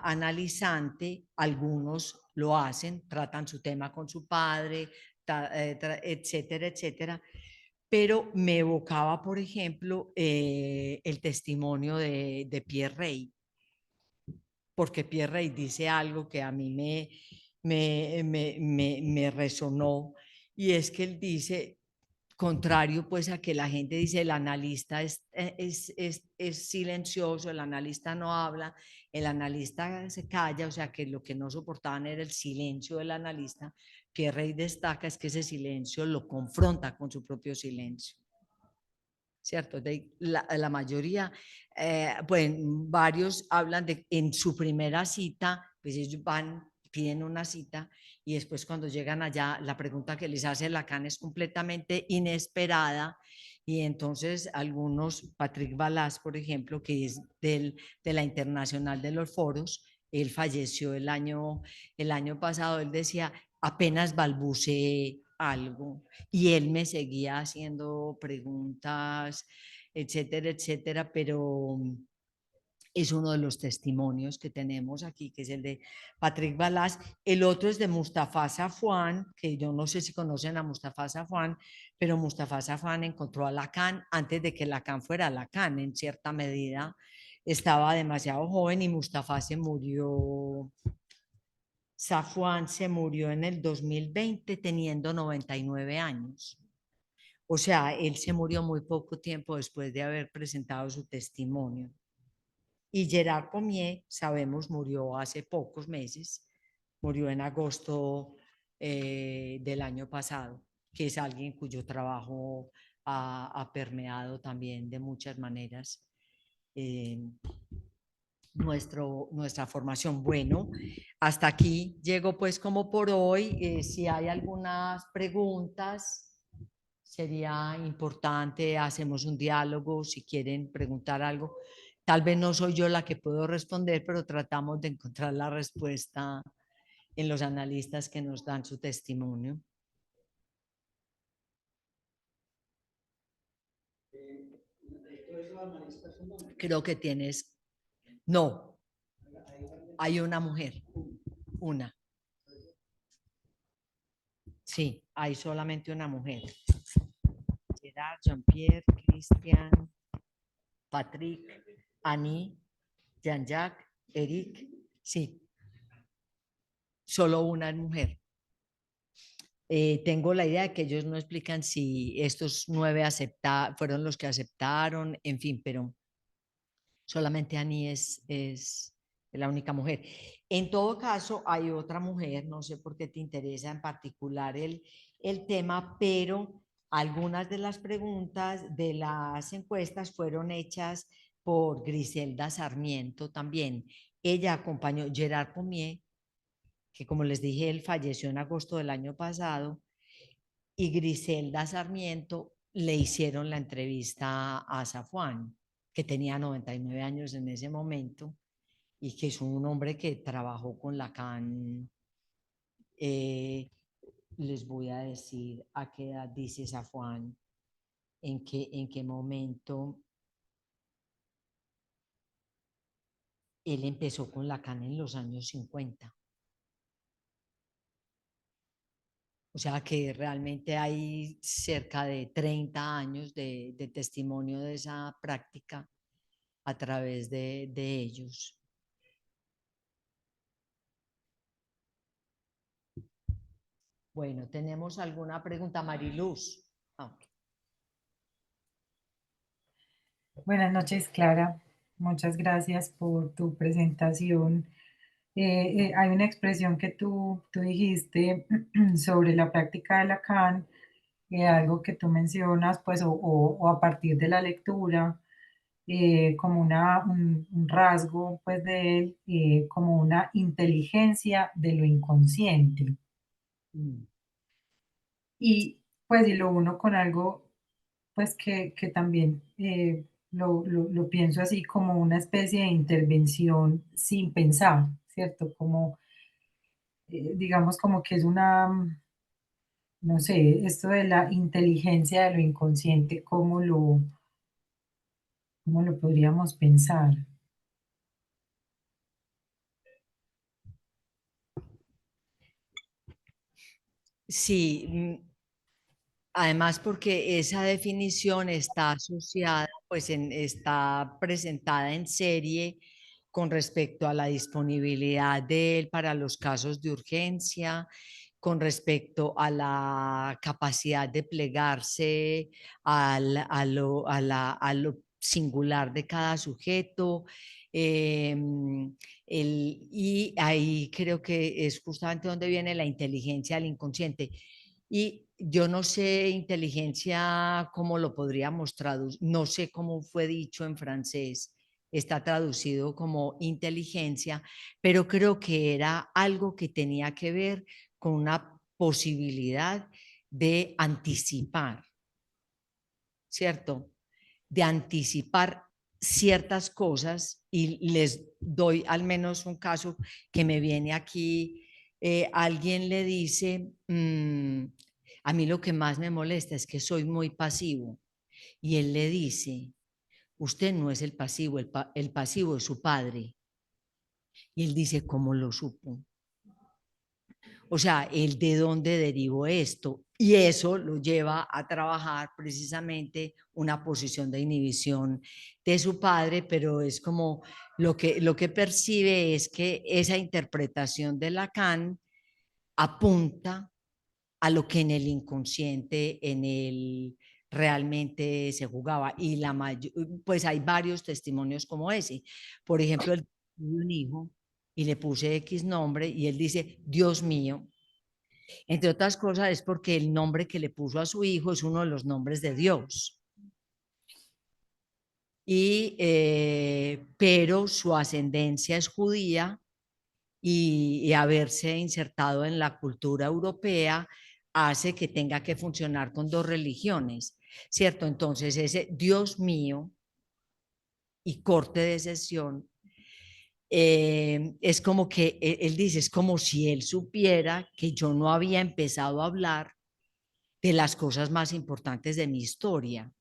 analizante. Algunos lo hacen, tratan su tema con su padre, etcétera, etcétera. Pero me evocaba, por ejemplo, el testimonio de Pierre Rey, porque Pierre Rey dice algo que a mí me resonó, y es que él dice, contrario pues a que la gente dice el analista es silencioso, el analista no habla, el analista se calla, o sea que lo que no soportaban era el silencio del analista. Pierre Rey destaca es que ese silencio lo confronta con su propio silencio. ¿Cierto? La mayoría, pues varios hablan de en su primera cita, pues ellos van, piden una cita y después cuando llegan allá, la pregunta que les hace Lacan es completamente inesperada y entonces algunos, Patrick Balaz, por ejemplo, que es de la Internacional de los Foros, Él falleció el año pasado. Él decía, apenas balbuceé algo y él me seguía haciendo preguntas, etcétera, etcétera, pero es uno de los testimonios que tenemos aquí, que es el de Patrick Balaz. El otro es de Mustafa Safwan, que yo no sé si conocen a Mustafa Safwan, pero Mustafa Safwan encontró a Lacan antes de que Lacan fuera Lacan, en cierta medida. Estaba demasiado joven y Mustafa se murió. Safwan se murió en el 2020 teniendo 99 años. O sea, él se murió muy poco tiempo después de haber presentado su testimonio. Y Gerard Pomier, sabemos, murió hace pocos meses, murió en agosto del año pasado, que es alguien cuyo trabajo ha permeado también de muchas maneras eh, nuestra formación. Bueno, hasta aquí llego pues como por hoy. Si hay algunas preguntas, sería importante, hacemos un diálogo, si quieren preguntar algo. Tal vez no soy yo la que puedo responder, pero tratamos de encontrar la respuesta en los analistas que nos dan su testimonio. Creo que tienes, no, hay una mujer, una, sí, hay solamente una mujer. Gerard, Jean-Pierre, Christian, Patrick, Annie, Jean-Jacques, Eric, sí, solo una es mujer. Tengo la idea de que ellos no explican si estos 9 fueron los que aceptaron, en fin, pero solamente Annie es la única mujer. En todo caso, hay otra mujer, no sé por qué te interesa en particular el tema, pero algunas de las preguntas de las encuestas fueron hechas por Griselda Sarmiento también. Ella acompañó a Gerard Pomier, que como les dije, él falleció en agosto del año pasado, y Griselda Sarmiento le hicieron la entrevista a Safwan, que tenía 99 años en ese momento y que es un hombre que trabajó con Lacan. Eh, Les voy a decir a qué edad dice Safwan, en qué momento él empezó con Lacan en los años 50. O sea que realmente hay cerca de 30 años de testimonio de esa práctica a través de ellos. Bueno, ¿tenemos alguna pregunta, Mariluz? Ah, ok. Buenas noches, Clara. Muchas gracias por tu presentación. Hay una expresión que tú dijiste sobre la práctica de Lacan, algo que tú mencionas, pues, o a partir de la lectura, como un rasgo, pues, de él, como una inteligencia de lo inconsciente. Mm. Y pues, y lo uno con algo, pues, que también lo pienso así como una especie de intervención sin pensar, ¿cierto? Como, digamos, como que es no sé, esto de la inteligencia de lo inconsciente, cómo lo podríamos pensar? Sí, además porque esa definición está asociada, pues está presentada en serie con respecto a la disponibilidad de él para los casos de urgencia, con respecto a la capacidad de plegarse a lo singular de cada sujeto. Y ahí creo que es justamente donde viene la inteligencia del inconsciente. Y yo no sé inteligencia cómo lo podríamos traducir, no sé cómo fue dicho en francés, está traducido como inteligencia, pero creo que era algo que tenía que ver con una posibilidad de anticipar, ¿cierto? De anticipar ciertas cosas y les doy al menos un caso que me viene aquí. Alguien le dice, a mí lo que más me molesta es que soy muy pasivo. Y él le dice, usted no es el pasivo, el pasivo es su padre. Y él dice, ¿cómo lo supo? O sea, el de dónde derivó esto. Y eso lo lleva a trabajar precisamente una posición de inhibición de su padre, pero es como lo que percibe es que esa interpretación de Lacan apunta a lo que en el inconsciente, en el realmente se jugaba. Y pues hay varios testimonios como ese. Por ejemplo, él tuvo un hijo y le puse X nombre y él dice, Dios mío. Entre otras cosas es porque el nombre que le puso a su hijo es uno de los nombres de Dios. Pero su ascendencia es judía y haberse insertado en la cultura europea hace que tenga que funcionar con dos religiones, ¿cierto? Entonces ese Dios mío y corte de sesión es como que él dice, es como si él supiera que yo no había empezado a hablar de las cosas más importantes de mi historia,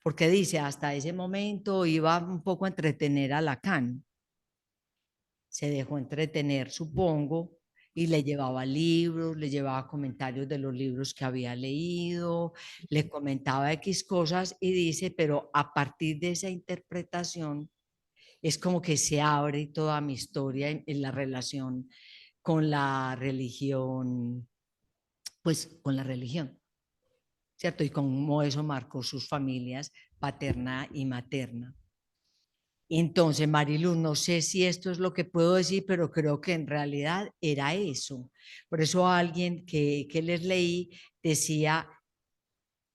porque dice, hasta ese momento iba un poco a entretener a Lacan, se dejó entretener, supongo, y le llevaba libros, le llevaba comentarios de los libros que había leído, le comentaba X cosas y dice, pero a partir de esa interpretación es como que se abre toda mi historia en la relación con la religión, pues con la religión. ¿Cierto? Y cómo eso marcó sus familias paterna y materna. Entonces, Mariluz, no sé si esto es lo que puedo decir, pero creo que en realidad era eso. Por eso alguien que les leí decía,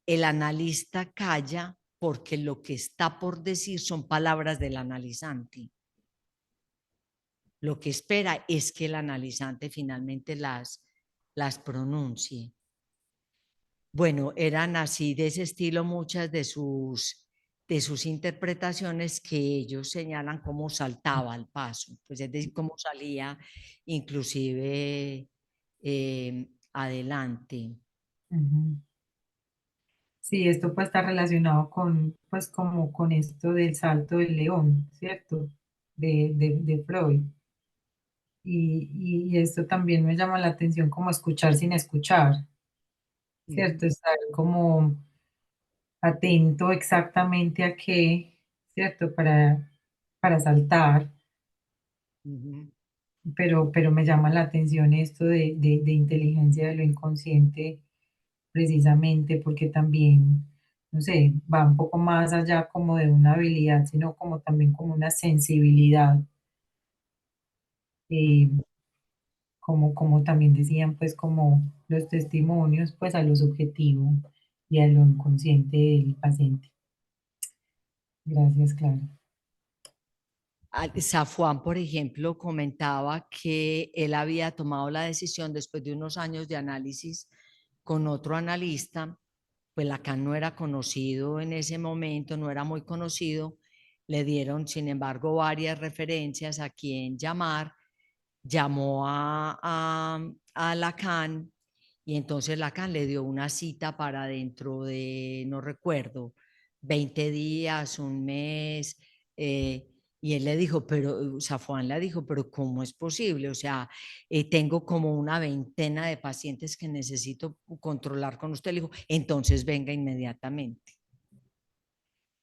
el analista calla porque lo que está por decir son palabras del analizante. Lo que espera es que el analizante finalmente las pronuncie. Bueno, eran así de ese estilo muchas de sus interpretaciones que ellos señalan cómo saltaba al paso, pues es decir, cómo salía inclusive adelante. Ujú. Sí, esto puede estar relacionado con, pues, como con esto del salto del león, ¿cierto? De Freud. Y esto también me llama la atención como escuchar sin escuchar, Ujú, ¿cierto? Estar como atento exactamente a qué, ¿cierto? Para saltar, ujú, pero me llama la atención esto de inteligencia de lo inconsciente, precisamente porque también, no sé, va un poco más allá como de una habilidad, sino como también como una sensibilidad, eh, como también decían, pues como los testimonios, pues a lo subjetivo y a lo inconsciente del paciente. Gracias, Clara. Safwan, por ejemplo, comentaba que él había tomado la decisión después de unos años de análisis con otro analista, pues Lacan no era conocido en ese momento, no era muy conocido, le dieron, sin embargo, varias referencias a quien llamar, llamó a Lacan y entonces Lacan le dio una cita para dentro de, no recuerdo, 20 días, un mes, y él le dijo, pero, Safwan le dijo, pero ¿cómo es posible? O sea, tengo como una veintena de pacientes que necesito controlar con usted. Le dijo, entonces venga inmediatamente.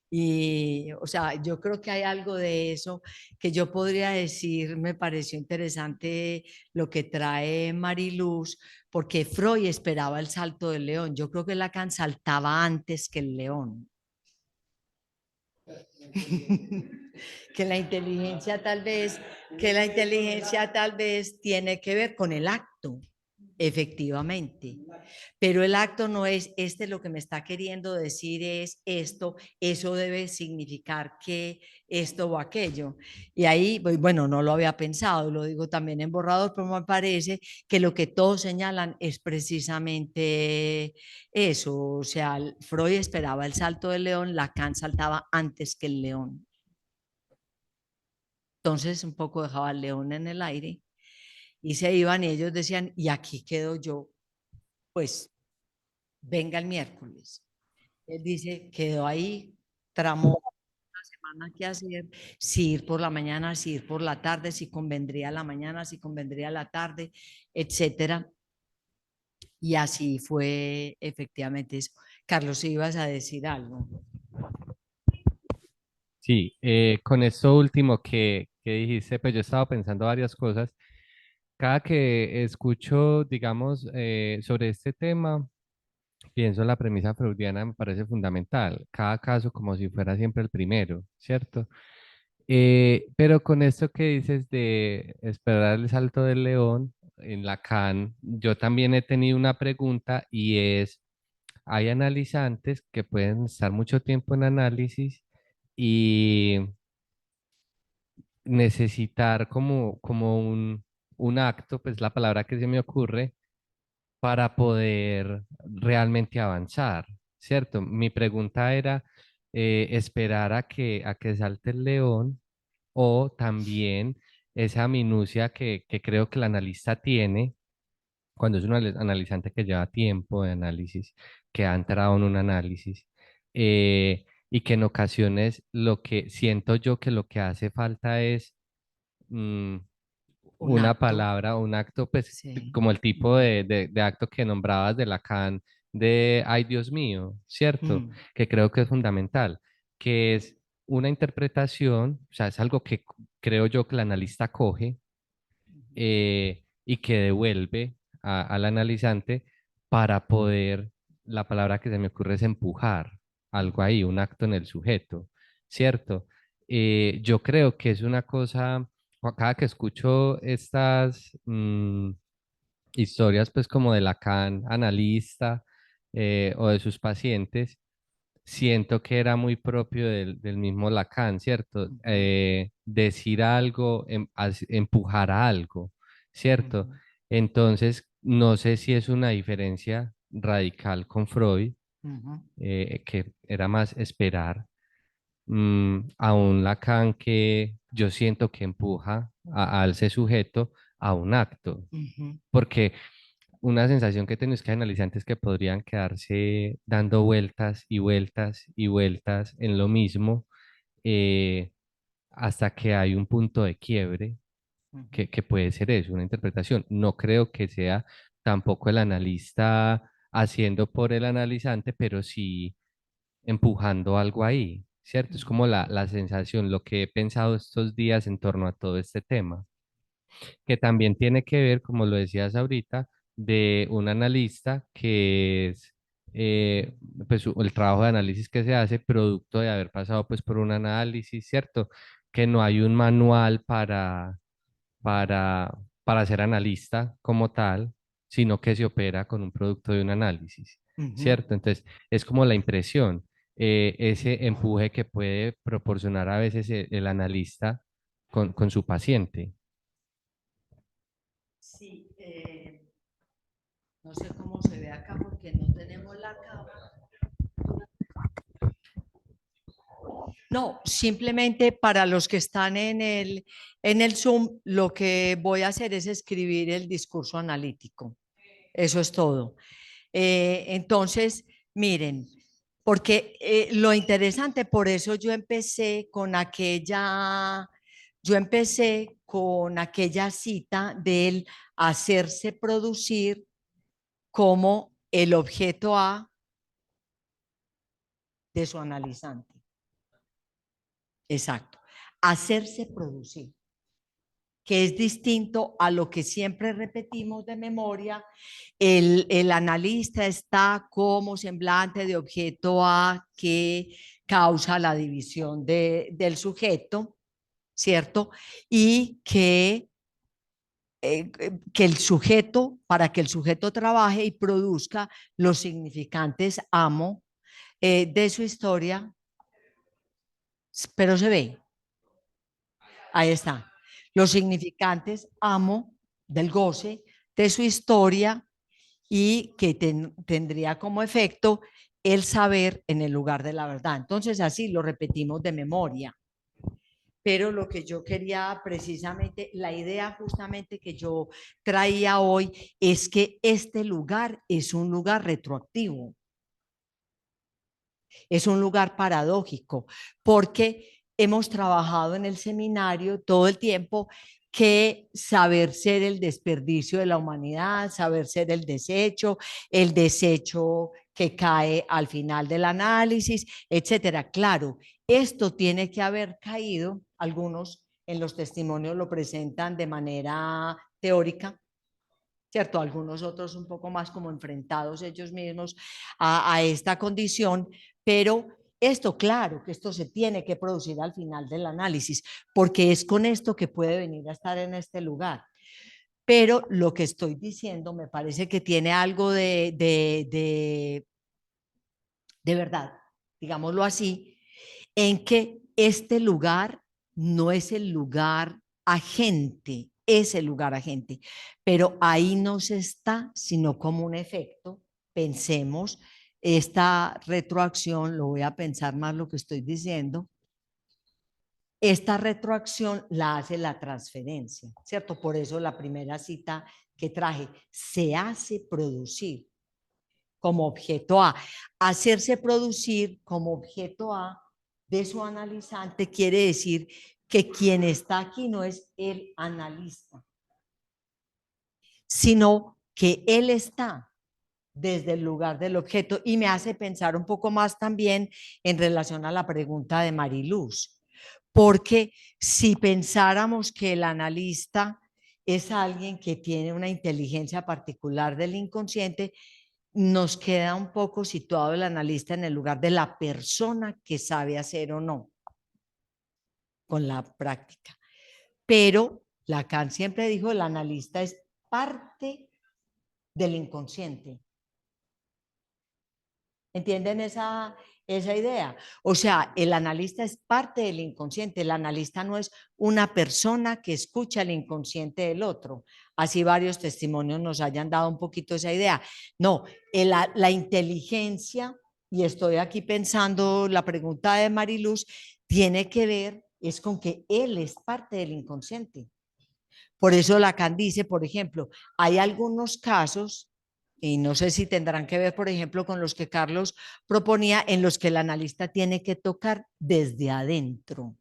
Y, o sea, yo creo que hay algo de eso que yo podría decir, me pareció interesante lo que trae Mariluz, porque Freud esperaba el salto del león. Yo creo que Lacan saltaba antes que el león. Que la inteligencia tal vez, que la inteligencia tal vez tiene que ver con el acto. efectivamente. Pero el acto no es, este lo que me está queriendo decir es esto, eso debe significar que esto o aquello. Y ahí, bueno, no lo había pensado, lo digo también en borrador, pero me parece que lo que todos señalan es precisamente eso. O sea, Freud esperaba el salto del león, Lacan saltaba antes que el león. Entonces, un poco dejaba el león en el aire y se iban y ellos decían, y aquí quedo yo, pues venga el miércoles. Él dice, quedó ahí, tramó la semana que hacer, si ir por la mañana, si ir por la tarde, si convendría la mañana, si convendría la tarde, etcétera. Y así fue efectivamente eso. Carlos, ibas a decir algo. Sí, con esto último que dijiste, pues yo estaba pensando varias cosas. Cada que escucho, digamos, sobre este tema, pienso en la premisa freudiana, me parece fundamental. Cada caso como si fuera siempre el primero, ¿cierto? Pero con esto que dices de esperar el salto del león en Lacan, yo también he tenido una pregunta y es, hay analizantes que pueden estar mucho tiempo en análisis y necesitar como un acto, pues la palabra que se me ocurre, para poder realmente avanzar, ¿cierto? Mi pregunta era esperar a que salte el león o también esa minucia que creo que el analista tiene cuando es un analizante que lleva tiempo de análisis, que ha entrado en un análisis, y que en ocasiones lo que siento yo que lo que hace falta es mm, Un una acto, palabra, un acto, pues sí. como el tipo Ujú. de acto que nombrabas de Lacan, de ay Dios mío, ¿cierto? Mm, Que creo que es fundamental, que es una interpretación, o sea, es algo que creo yo que el analista coge y que devuelve al analizante para poder, la palabra que se me ocurre es empujar algo ujú, ahí, un acto en el sujeto, ¿cierto? Yo creo que es una cosa, cada que escucho estas historias, pues como de Lacan, analista, o de sus pacientes, siento que era muy propio del mismo Lacan, ¿cierto? ujú, Decir algo, empujar a algo, ¿cierto? ujú, Entonces, no sé si es una diferencia radical con Freud, ujú, que era más esperar, a un Lacan que yo siento que empuja a ese sujeto a un acto, ujú, porque una sensación que tengo es que hay analizantes que podrían quedarse dando vueltas y vueltas y vueltas en lo mismo, eh, hasta que hay un punto de quiebre ujú, que puede ser eso, una interpretación. No creo que sea tampoco el analista haciendo por el analizante, pero sí empujando algo ahí, ¿cierto? Es ujú. como la sensación, lo que he pensado estos días en torno a todo este tema, que también tiene que ver, como lo decías ahorita, de un analista que es, eh, pues el trabajo de análisis que se hace producto de haber pasado pues por un análisis, ¿cierto? Que no hay un manual para ser analista como tal, sino que se opera con un producto de un análisis, Ujú. ¿cierto? Entonces, es como la impresión, ese empuje que puede proporcionar a veces el analista con su paciente. Sí, no sé cómo se ve acá porque no tenemos la cámara. No, simplemente para los que están en el Zoom, lo que voy a hacer es escribir el discurso analítico. Eso es todo. Entonces, miren, porque lo interesante, por eso yo empecé con aquella cita del hacerse producir como el objeto A de su analizante. Exacto. Hacerse producir, que es distinto a lo que siempre repetimos de memoria. El analista está como semblante de objeto A que causa la división del sujeto, ¿cierto? Y que que el sujeto, para que el sujeto trabaje y produzca los significantes amo de su historia, pero se ve, ahí está, los significantes amo del goce de su historia y que tendría como efecto el saber en el lugar de la verdad. Entonces así lo repetimos de memoria. Pero lo que yo quería precisamente, la idea justamente que yo traía hoy es que este lugar es un lugar retroactivo, es un lugar paradójico, porque hemos trabajado en el seminario todo el tiempo que saber ser el desperdicio de la humanidad, saber ser el desecho que cae al final del análisis, etcétera. Claro, esto tiene que haber caído, algunos en los testimonios lo presentan de manera teórica, ¿cierto? Algunos otros un poco más como enfrentados ellos mismos a esta condición, pero esto, claro, que esto se tiene que producir al final del análisis, porque es con esto que puede venir a estar en este lugar. Pero lo que estoy diciendo me parece que tiene algo de verdad, digámoslo así, en que este lugar no es el lugar agente, es el lugar agente, pero ahí no se está, sino como un efecto. Pensemos, esta retroacción, lo voy a pensar más lo que estoy diciendo, esta retroacción la hace la transferencia, ¿cierto? Por eso la primera cita que traje, se hace producir como objeto A. Hacerse producir como objeto A de su analizante quiere decir que quien está aquí no es el analista, sino que él está desde el lugar del objeto y me hace pensar un poco más también en relación a la pregunta de Mariluz, porque si pensáramos que el analista es alguien que tiene una inteligencia particular del inconsciente, nos queda un poco situado el analista en el lugar de la persona que sabe hacer o no con la práctica. Pero Lacan siempre dijo, el analista es parte del inconsciente. ¿Entienden esa idea? O sea, el analista es parte del inconsciente. El analista no es una persona que escucha el inconsciente del otro. Así varios testimonios nos hayan dado un poquito esa idea. No, la inteligencia, y estoy aquí pensando la pregunta de Mariluz, tiene que ver es con que él es parte del inconsciente. Por eso Lacan dice, por ejemplo, hay algunos casos, y no sé si tendrán que ver, por ejemplo, con los que Carlos proponía, en los que el analista tiene que tocar desde adentro.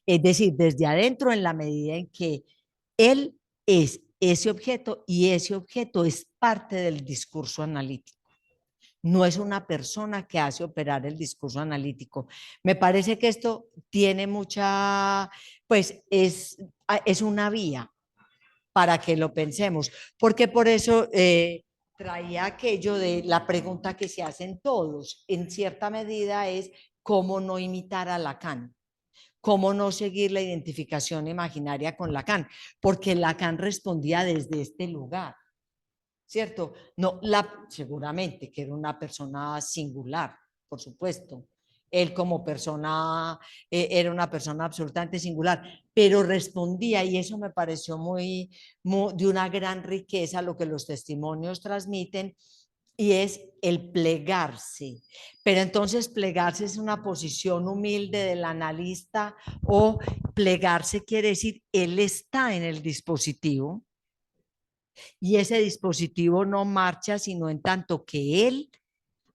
Es decir, desde adentro en la medida en que él es ese objeto y ese objeto es parte del discurso analítico. No es una persona que hace operar el discurso analítico. Me parece que esto tiene mucha, pues es una vía para que lo pensemos, porque por eso traía aquello de la pregunta que se hacen todos, en cierta medida es cómo no imitar a Lacan, cómo no seguir la identificación imaginaria con Lacan, porque Lacan respondía desde este lugar, ¿cierto? No, seguramente que era una persona singular, por supuesto. Él como persona era una persona absolutamente singular, pero respondía, y eso me pareció muy de una gran riqueza lo que los testimonios transmiten, y es el plegarse. Pero entonces plegarse es una posición humilde del analista o plegarse quiere decir, él está en el dispositivo y ese dispositivo no marcha sino en tanto que él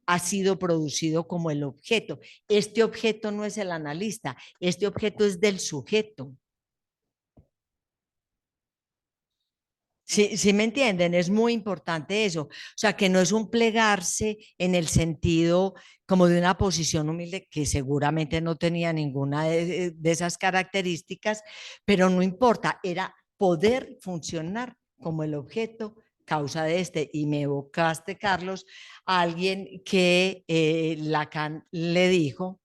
ha sido producido como el objeto. Este objeto no es el analista, este objeto es del sujeto. ¿Sí me entienden? Es muy importante eso. O sea, que no es un plegarse en el sentido como de una posición humilde, que seguramente no tenía ninguna de esas características, pero no importa, era poder funcionar como el objeto causa de este. Y me evocaste, Carlos, a alguien que Lacan le dijo,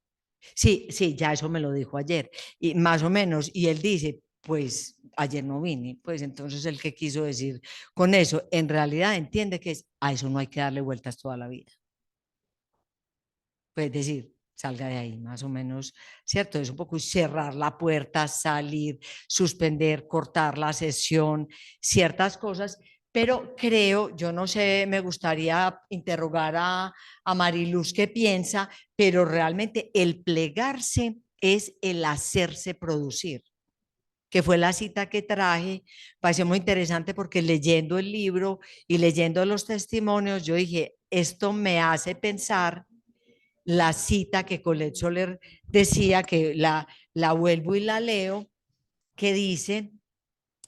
sí, ya eso me lo dijo ayer, y más o menos, y él dice, pues ayer no vine. Pues entonces el que quiso decir con eso, en realidad entiende que a eso no hay que darle vueltas toda la vida. Pues decir, salga de ahí, más o menos, ¿cierto? Es un poco cerrar la puerta, salir, suspender, cortar la sesión, ciertas cosas, pero creo, yo no sé, me gustaría interrogar a Mariluz qué piensa, pero realmente el plegarse es el hacerse producir, que fue la cita que traje. Pareció muy interesante porque leyendo el libro y leyendo los testimonios, yo dije, esto me hace pensar la cita que Colette Soler decía, que la vuelvo y la leo, que dice,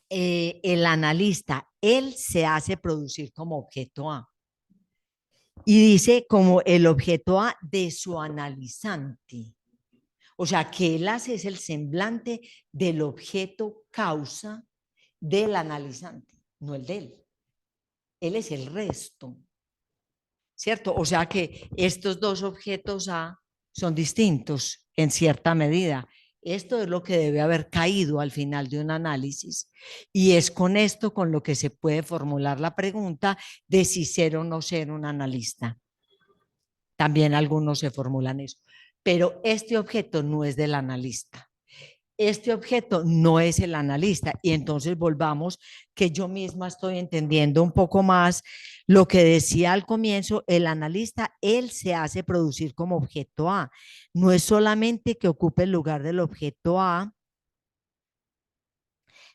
el analista, él se hace producir como objeto A. Y dice como el objeto A de su analizante. O sea, que él hace es el semblante del objeto causa del analizante, no el de él. Él es el resto, ¿cierto? O sea que estos dos objetos A son distintos en cierta medida. Esto es lo que debe haber caído al final de un análisis y es con esto con lo que se puede formular la pregunta de si ser o no ser un analista. También algunos se formulan eso, pero este objeto no es del analista. Este objeto no es el analista. Y entonces volvamos, que yo misma estoy entendiendo un poco más lo que decía al comienzo, el analista, él se hace producir como objeto A. No es solamente que ocupe el lugar del objeto A,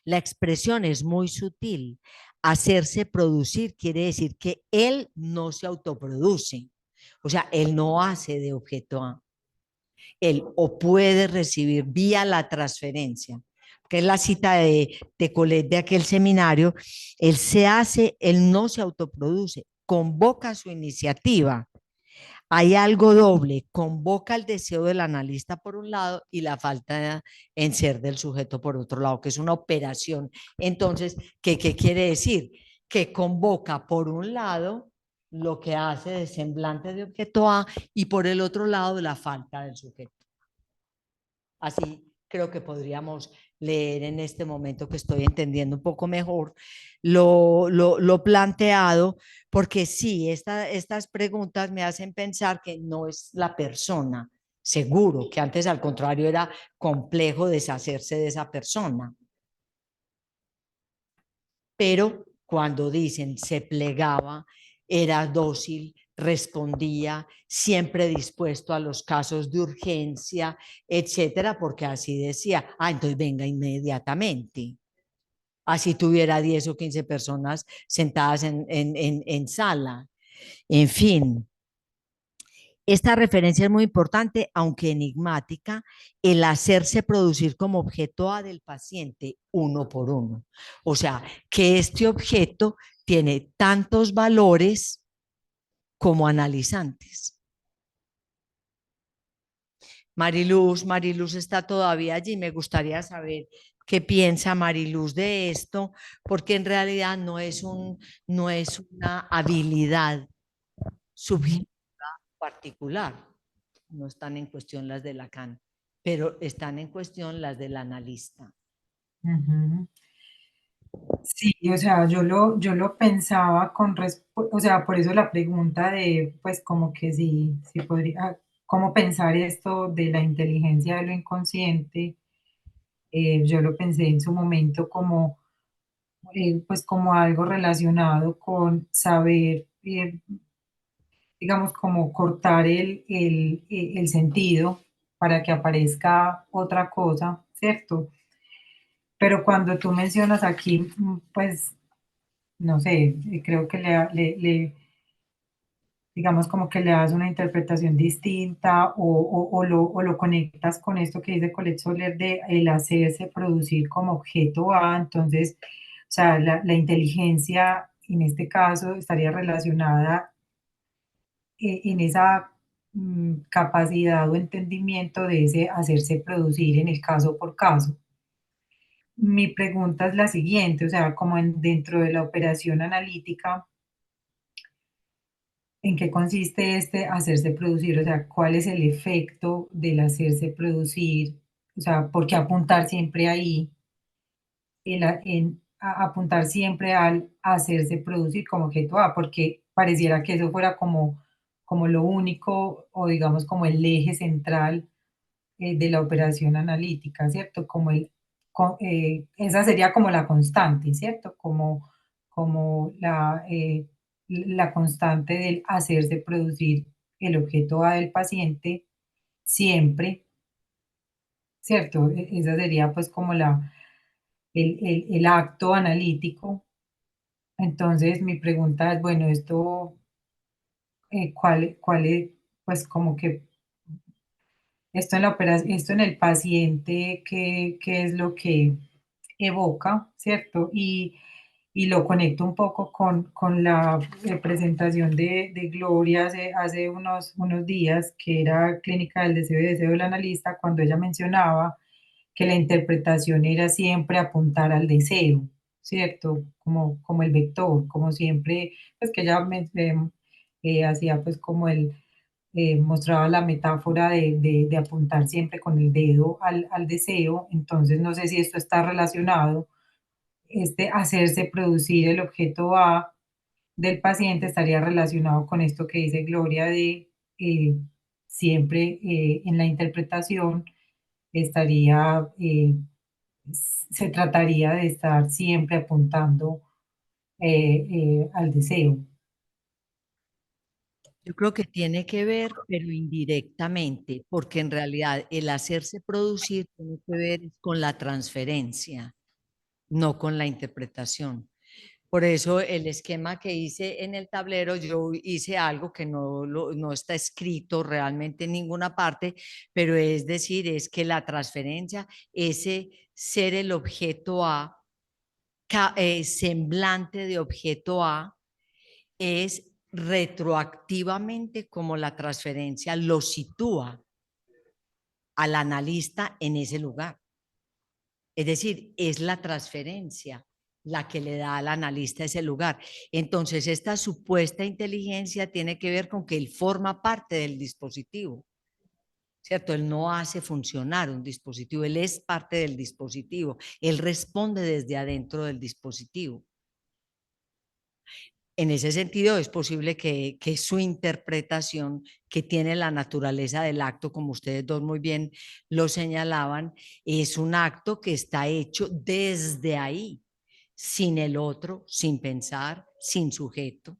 la expresión es muy sutil. Hacerse producir quiere decir que él no se autoproduce. O sea, él no hace de objeto A. Él o puede recibir vía la transferencia, que es la cita de Colette de aquel seminario, él se hace, él no se autoproduce, convoca su iniciativa. Hay algo doble, convoca el deseo del analista por un lado y la falta en ser del sujeto por otro lado, que es una operación. Entonces, ¿qué quiere decir? Que convoca por un lado lo que hace de semblante de objeto A y por el otro lado la falta del sujeto. Así creo que podríamos leer en este momento que estoy entendiendo un poco mejor lo planteado, porque sí, estas preguntas me hacen pensar que no es la persona, seguro, que antes al contrario era complejo deshacerse de esa persona. Pero cuando dicen se plegaba, era dócil, respondía, siempre dispuesto a los casos de urgencia, etcétera, porque así decía, entonces venga inmediatamente. Así tuviera 10 o 15 personas sentadas en sala. En fin, esta referencia es muy importante, aunque enigmática, el hacerse producir como objeto A del paciente uno por uno. O sea, que este objeto tiene tantos valores como analizantes. Mariluz está todavía allí. Me gustaría saber qué piensa Mariluz de esto, porque en realidad no es una habilidad subjetiva particular. No están en cuestión las de Lacan, pero están en cuestión las del analista. Ujú. Sí, o sea, yo lo pensaba o sea, por eso la pregunta de, pues, como que si podría, cómo pensar esto de la inteligencia de lo inconsciente, yo lo pensé en su momento como, pues, como algo relacionado con saber, digamos, como cortar el sentido para que aparezca otra cosa, ¿cierto? Pero cuando tú mencionas aquí, pues, no sé, creo que digamos, como que le das una interpretación distinta o lo conectas con esto que dice Colette Soler de el hacerse producir como objeto A. Entonces, o sea, la inteligencia en este caso estaría relacionada en esa capacidad o entendimiento de ese hacerse producir en el caso por caso. Mi pregunta es la siguiente, o sea, como dentro de la operación analítica, ¿en qué consiste este hacerse producir? O sea, ¿cuál es el efecto del hacerse producir? O sea, ¿por qué apuntar siempre ahí? apuntar siempre al hacerse producir como objeto A, porque pareciera que eso fuera como lo único o digamos como el eje central de la operación analítica, ¿cierto? Esa sería como la constante, ¿cierto? Como la constante del hacerse producir el objeto A del paciente siempre, ¿cierto? Esa sería pues como el acto analítico. Entonces mi pregunta es, bueno, esto, ¿cuál es, pues como que esto en la operación, esto en el paciente, qué es lo que evoca, ¿cierto? Y lo conecto un poco con la presentación de Gloria hace unos días, que era Clínica del Deseo y Deseo del Analista, cuando ella mencionaba que la interpretación era siempre apuntar al deseo, ¿cierto? Como el vector, como siempre, pues que ella hacía pues como mostraba la metáfora de apuntar siempre con el dedo al deseo. Entonces no sé si esto está relacionado, hacerse producir el objeto A del paciente estaría relacionado con esto que dice Gloria de siempre en la interpretación estaría, se trataría de estar siempre apuntando al deseo. Yo creo que tiene que ver, pero indirectamente, porque en realidad el hacerse producir tiene que ver con la transferencia, no con la interpretación. Por eso el esquema que hice en el tablero, yo hice algo que no está escrito realmente en ninguna parte, pero es decir, es que la transferencia, ese ser el objeto A, semblante de objeto A, es retroactivamente como la transferencia lo sitúa al analista en ese lugar. Es decir, es la transferencia la que le da al analista ese lugar. Entonces, esta supuesta inteligencia tiene que ver con que él forma parte del dispositivo, ¿cierto? Él no hace funcionar un dispositivo, él es parte del dispositivo, él responde desde adentro del dispositivo. En ese sentido, es posible que su interpretación, que tiene la naturaleza del acto, como ustedes dos muy bien lo señalaban, es un acto que está hecho desde ahí, sin el otro, sin pensar, sin sujeto.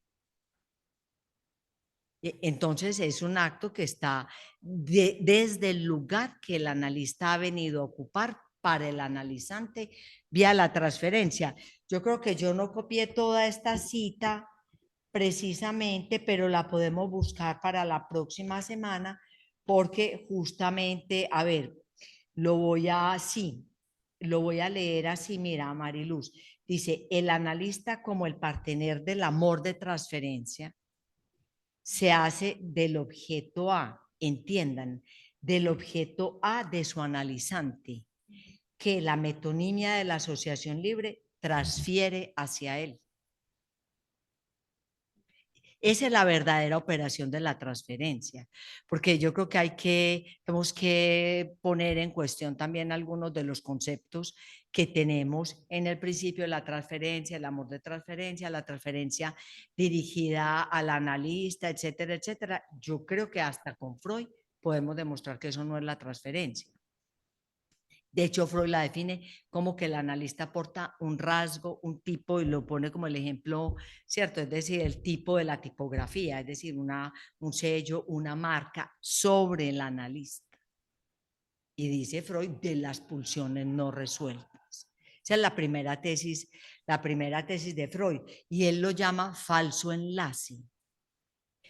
Entonces, es un acto que está desde el lugar que el analista ha venido a ocupar para el analizante vía la transferencia. Yo creo que yo no copié toda esta cita precisamente, pero la podemos buscar para la próxima semana porque justamente, a ver, sí, lo voy a leer así, mira, Mariluz. Dice, el analista como el partener del amor de transferencia se hace del objeto A, entiendan, del objeto A de su analizante, que la metonimia de la asociación libre transfiere hacia él. Esa es la verdadera operación de la transferencia, porque yo creo que tenemos que poner en cuestión también algunos de los conceptos que tenemos en el principio de la transferencia, el amor de transferencia, la transferencia dirigida al analista, etcétera, etcétera. Yo creo que hasta con Freud podemos demostrar que eso no es la transferencia. De hecho, Freud la define como que el analista aporta un rasgo, un tipo, y lo pone como el ejemplo, ¿cierto? Es decir, el tipo de la tipografía, es decir, un sello, una marca sobre el analista. Y dice Freud de las pulsiones no resueltas. Esa es la primera tesis de Freud, y él lo llama falso enlace.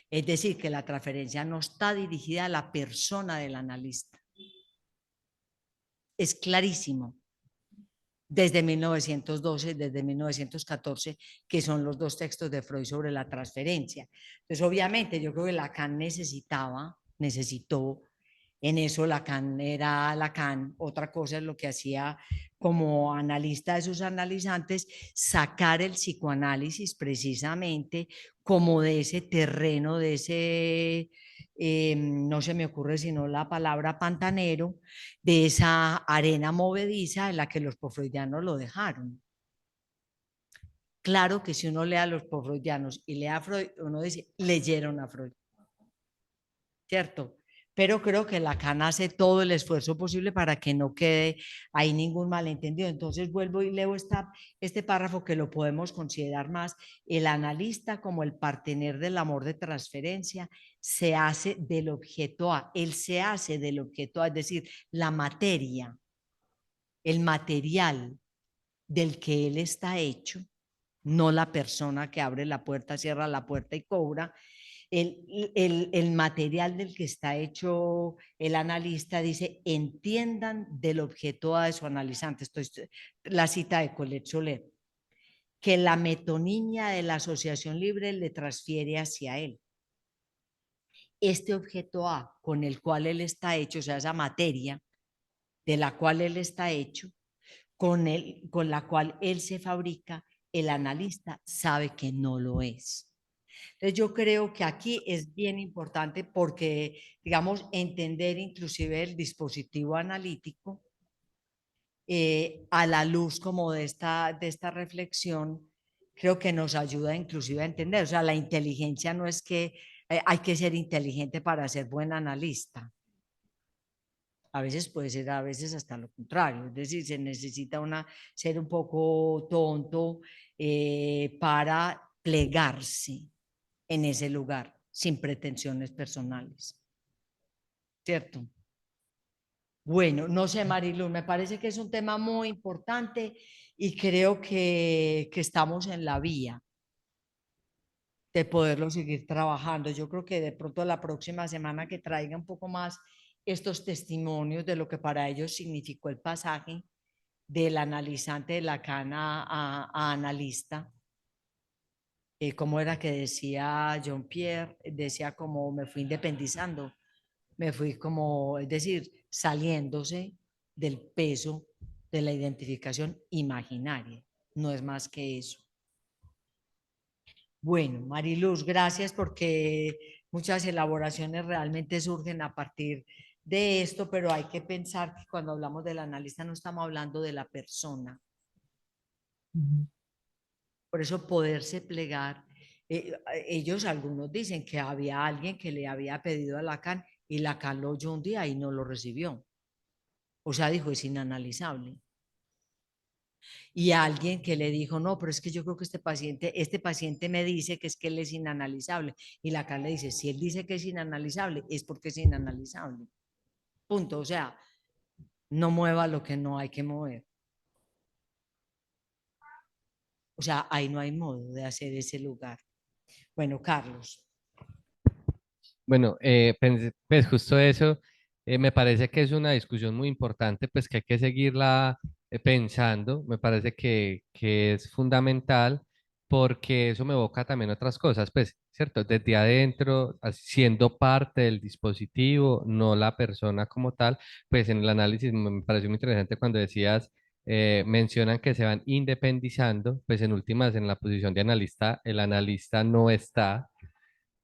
Es decir, que la transferencia no está dirigida a la persona del analista. Es clarísimo. Desde 1912, desde 1914, que son los dos textos de Freud sobre la transferencia. Entonces, obviamente, yo creo que Lacan necesitó, en eso Lacan era Lacan, otra cosa es lo que hacía como analista de sus analizantes, sacar el psicoanálisis precisamente como de ese terreno, de ese no se me ocurre sino la palabra pantanero, de esa arena movediza en la que los posfreudianos lo dejaron. Claro que si uno lee a los posfreudianos y lee a Freud, uno dice, leyeron a Freud, ¿cierto? Pero creo que Lacan hace todo el esfuerzo posible para que no quede ahí ningún malentendido. Entonces vuelvo y leo este párrafo que lo podemos considerar más. El analista como el partener del amor de transferencia se hace del objeto A. Él se hace del objeto A, es decir, la materia, el material del que él está hecho, no la persona que abre la puerta, cierra la puerta y cobra. El material del que está hecho el analista dice, entiendan del objeto A de su analizante. Esto es la cita de Colette Soler, que la metonimia de la asociación libre le transfiere hacia él. Este objeto A con el cual él está hecho, o sea, esa materia de la cual él está hecho, con la cual él se fabrica, el analista sabe que no lo es. Entonces yo creo que aquí es bien importante porque, digamos, entender inclusive el dispositivo analítico a la luz como de esta reflexión, creo que nos ayuda inclusive a entender. O sea, la inteligencia no es que hay que ser inteligente para ser buen analista. A veces puede ser, a veces hasta lo contrario. Es decir, se necesita ser un poco tonto para plegarse en ese lugar sin pretensiones personales. ¿Cierto? Bueno, no sé, Marilu, me parece que es un tema muy importante y creo que estamos en la vía de poderlo seguir trabajando. Yo creo que de pronto la próxima semana que traiga un poco más estos testimonios de lo que para ellos significó el pasaje del analizante de Lacan a analista. ¿Cómo era que decía John Pierre? Decía como me fui independizando, me fui como, es decir, saliéndose del peso de la identificación imaginaria. No es más que eso. Bueno, Mariluz, gracias porque muchas elaboraciones realmente surgen a partir de esto, pero hay que pensar que cuando hablamos del analista no estamos hablando de la persona. Por eso poderse plegar. Ellos, algunos dicen que había alguien que le había pedido a Lacan y Lacan lo oyó un día y no lo recibió. O sea, dijo, es inanalizable. Y alguien que le dijo, no, pero es que yo creo que este paciente me dice que es que él es inanalizable. Y Lacan le dice, si él dice que es inanalizable, es porque es inanalizable. Punto. O sea, no mueva lo que no hay que mover. O sea, ahí no hay modo de hacer ese lugar. Bueno, Carlos. Bueno, pues justo eso, me parece que es una discusión muy importante, pues que hay que seguirla pensando, me parece que es fundamental porque eso me evoca también otras cosas, pues, ¿cierto? Desde adentro, siendo parte del dispositivo, no la persona como tal, pues en el análisis me pareció muy interesante cuando decías, mencionan que se van independizando, pues en últimas, en la posición de analista, el analista no está.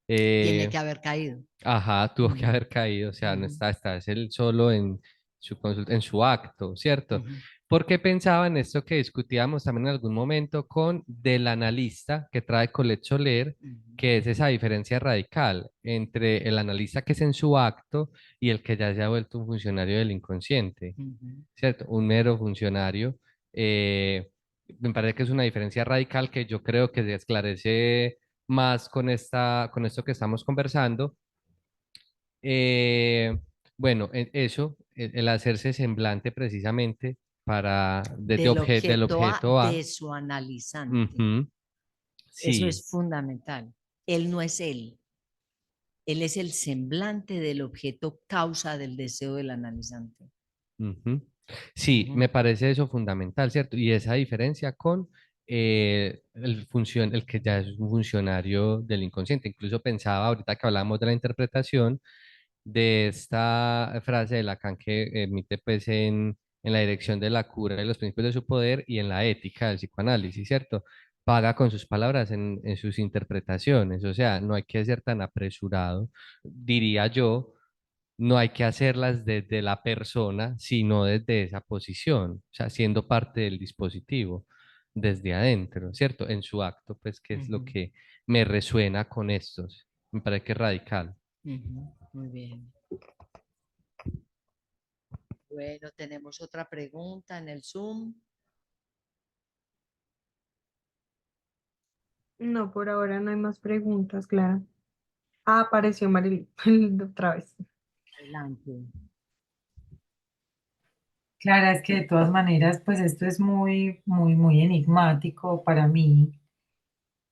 Tiene eh, que haber caído. Ajá, tuvo que Ujú, haber caído, o sea, no ujú, está, es él solo en su en su acto, ¿cierto? ujú, Porque pensaba en esto que discutíamos también en algún momento con del analista que trae Colette Soler, ujú, que es esa diferencia radical entre el analista que es en su acto y el que ya se ha vuelto un funcionario del inconsciente, ujú. ¿cierto? Un mero funcionario. eh, Me parece que es una diferencia radical que yo creo que se esclarece más con con esto que estamos conversando. Eh, bueno, eso, el hacerse semblante precisamente para del Del objeto A objeto A. de su analizante. Ujú, Eso sí. es fundamental. Él no es él. Él es el semblante del objeto causa del deseo del analizante. Ujú. Sí, Ujú, me parece eso fundamental, ¿cierto? Y esa diferencia con el que ya es un funcionario del inconsciente. Incluso pensaba ahorita que hablamos de la interpretación de esta frase de Lacan que emite pues en la dirección de la cura y los principios de su poder y en la ética del psicoanálisis, ¿cierto? paga con sus palabras en sus interpretaciones. O sea, no hay que ser tan apresurado, diría yo. No hay que hacerlas desde la persona, sino desde esa posición, o sea, siendo parte del dispositivo, desde adentro, ¿cierto? En su acto, pues, que es lo Ujú, que me resuena con estos. Me parece que es radical. ujú, muy bien. Bueno, tenemos otra pregunta en el Zoom. No, por ahora no hay más preguntas, Clara. Ah, apareció Marily otra vez. Adelante. Clara, es que de todas maneras, pues esto es muy, muy, muy enigmático para mí.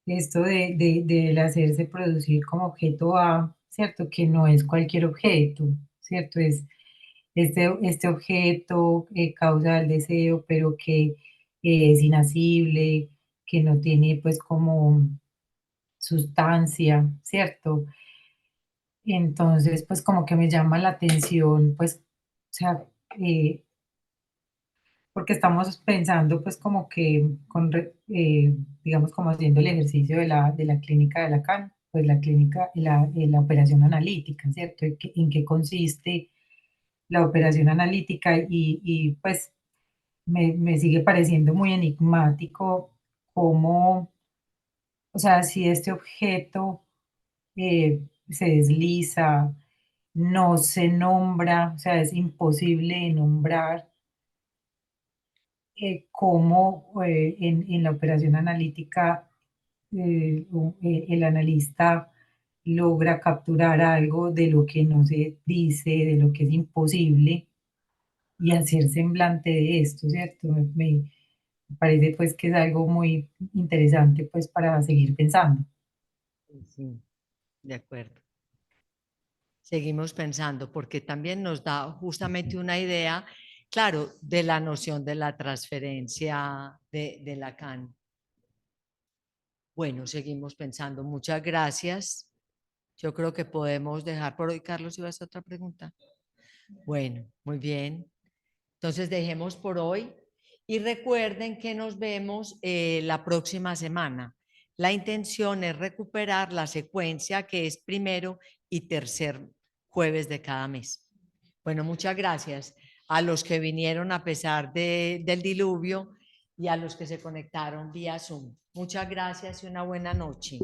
Esto del hacerse producir como objeto A, ¿cierto? Que no es cualquier objeto, ¿cierto? Es este objeto causa el deseo, pero que es inasible, que no tiene pues como sustancia, ¿cierto? Entonces, pues como que me llama la atención, pues, o sea, eh, porque estamos pensando pues como que digamos como haciendo el ejercicio de la clínica de Lacan, pues la clínica, la operación analítica, ¿cierto? ¿En qué consiste la operación analítica? Y pues me sigue pareciendo muy enigmático cómo, o sea, si este objeto se desliza, no se nombra, o sea, es imposible de nombrar cómo en la operación analítica el analista logra capturar algo de lo que no se dice, de lo que es imposible y hacer semblante de esto, ¿cierto? Me parece pues que es algo muy interesante pues para seguir pensando. Sí, de acuerdo. Seguimos pensando porque también nos da justamente una idea, claro, de la noción de la transferencia de Lacan. Bueno, seguimos pensando. Muchas gracias. Yo creo que podemos dejar por hoy. Carlos, ¿ibas a otra pregunta? Bueno, muy bien. Entonces dejemos por hoy y recuerden que nos vemos la próxima semana. La intención es recuperar la secuencia que es primero y tercer jueves de cada mes. Bueno, muchas gracias a los que vinieron a pesar del diluvio y a los que se conectaron vía Zoom. Muchas gracias y una buena noche.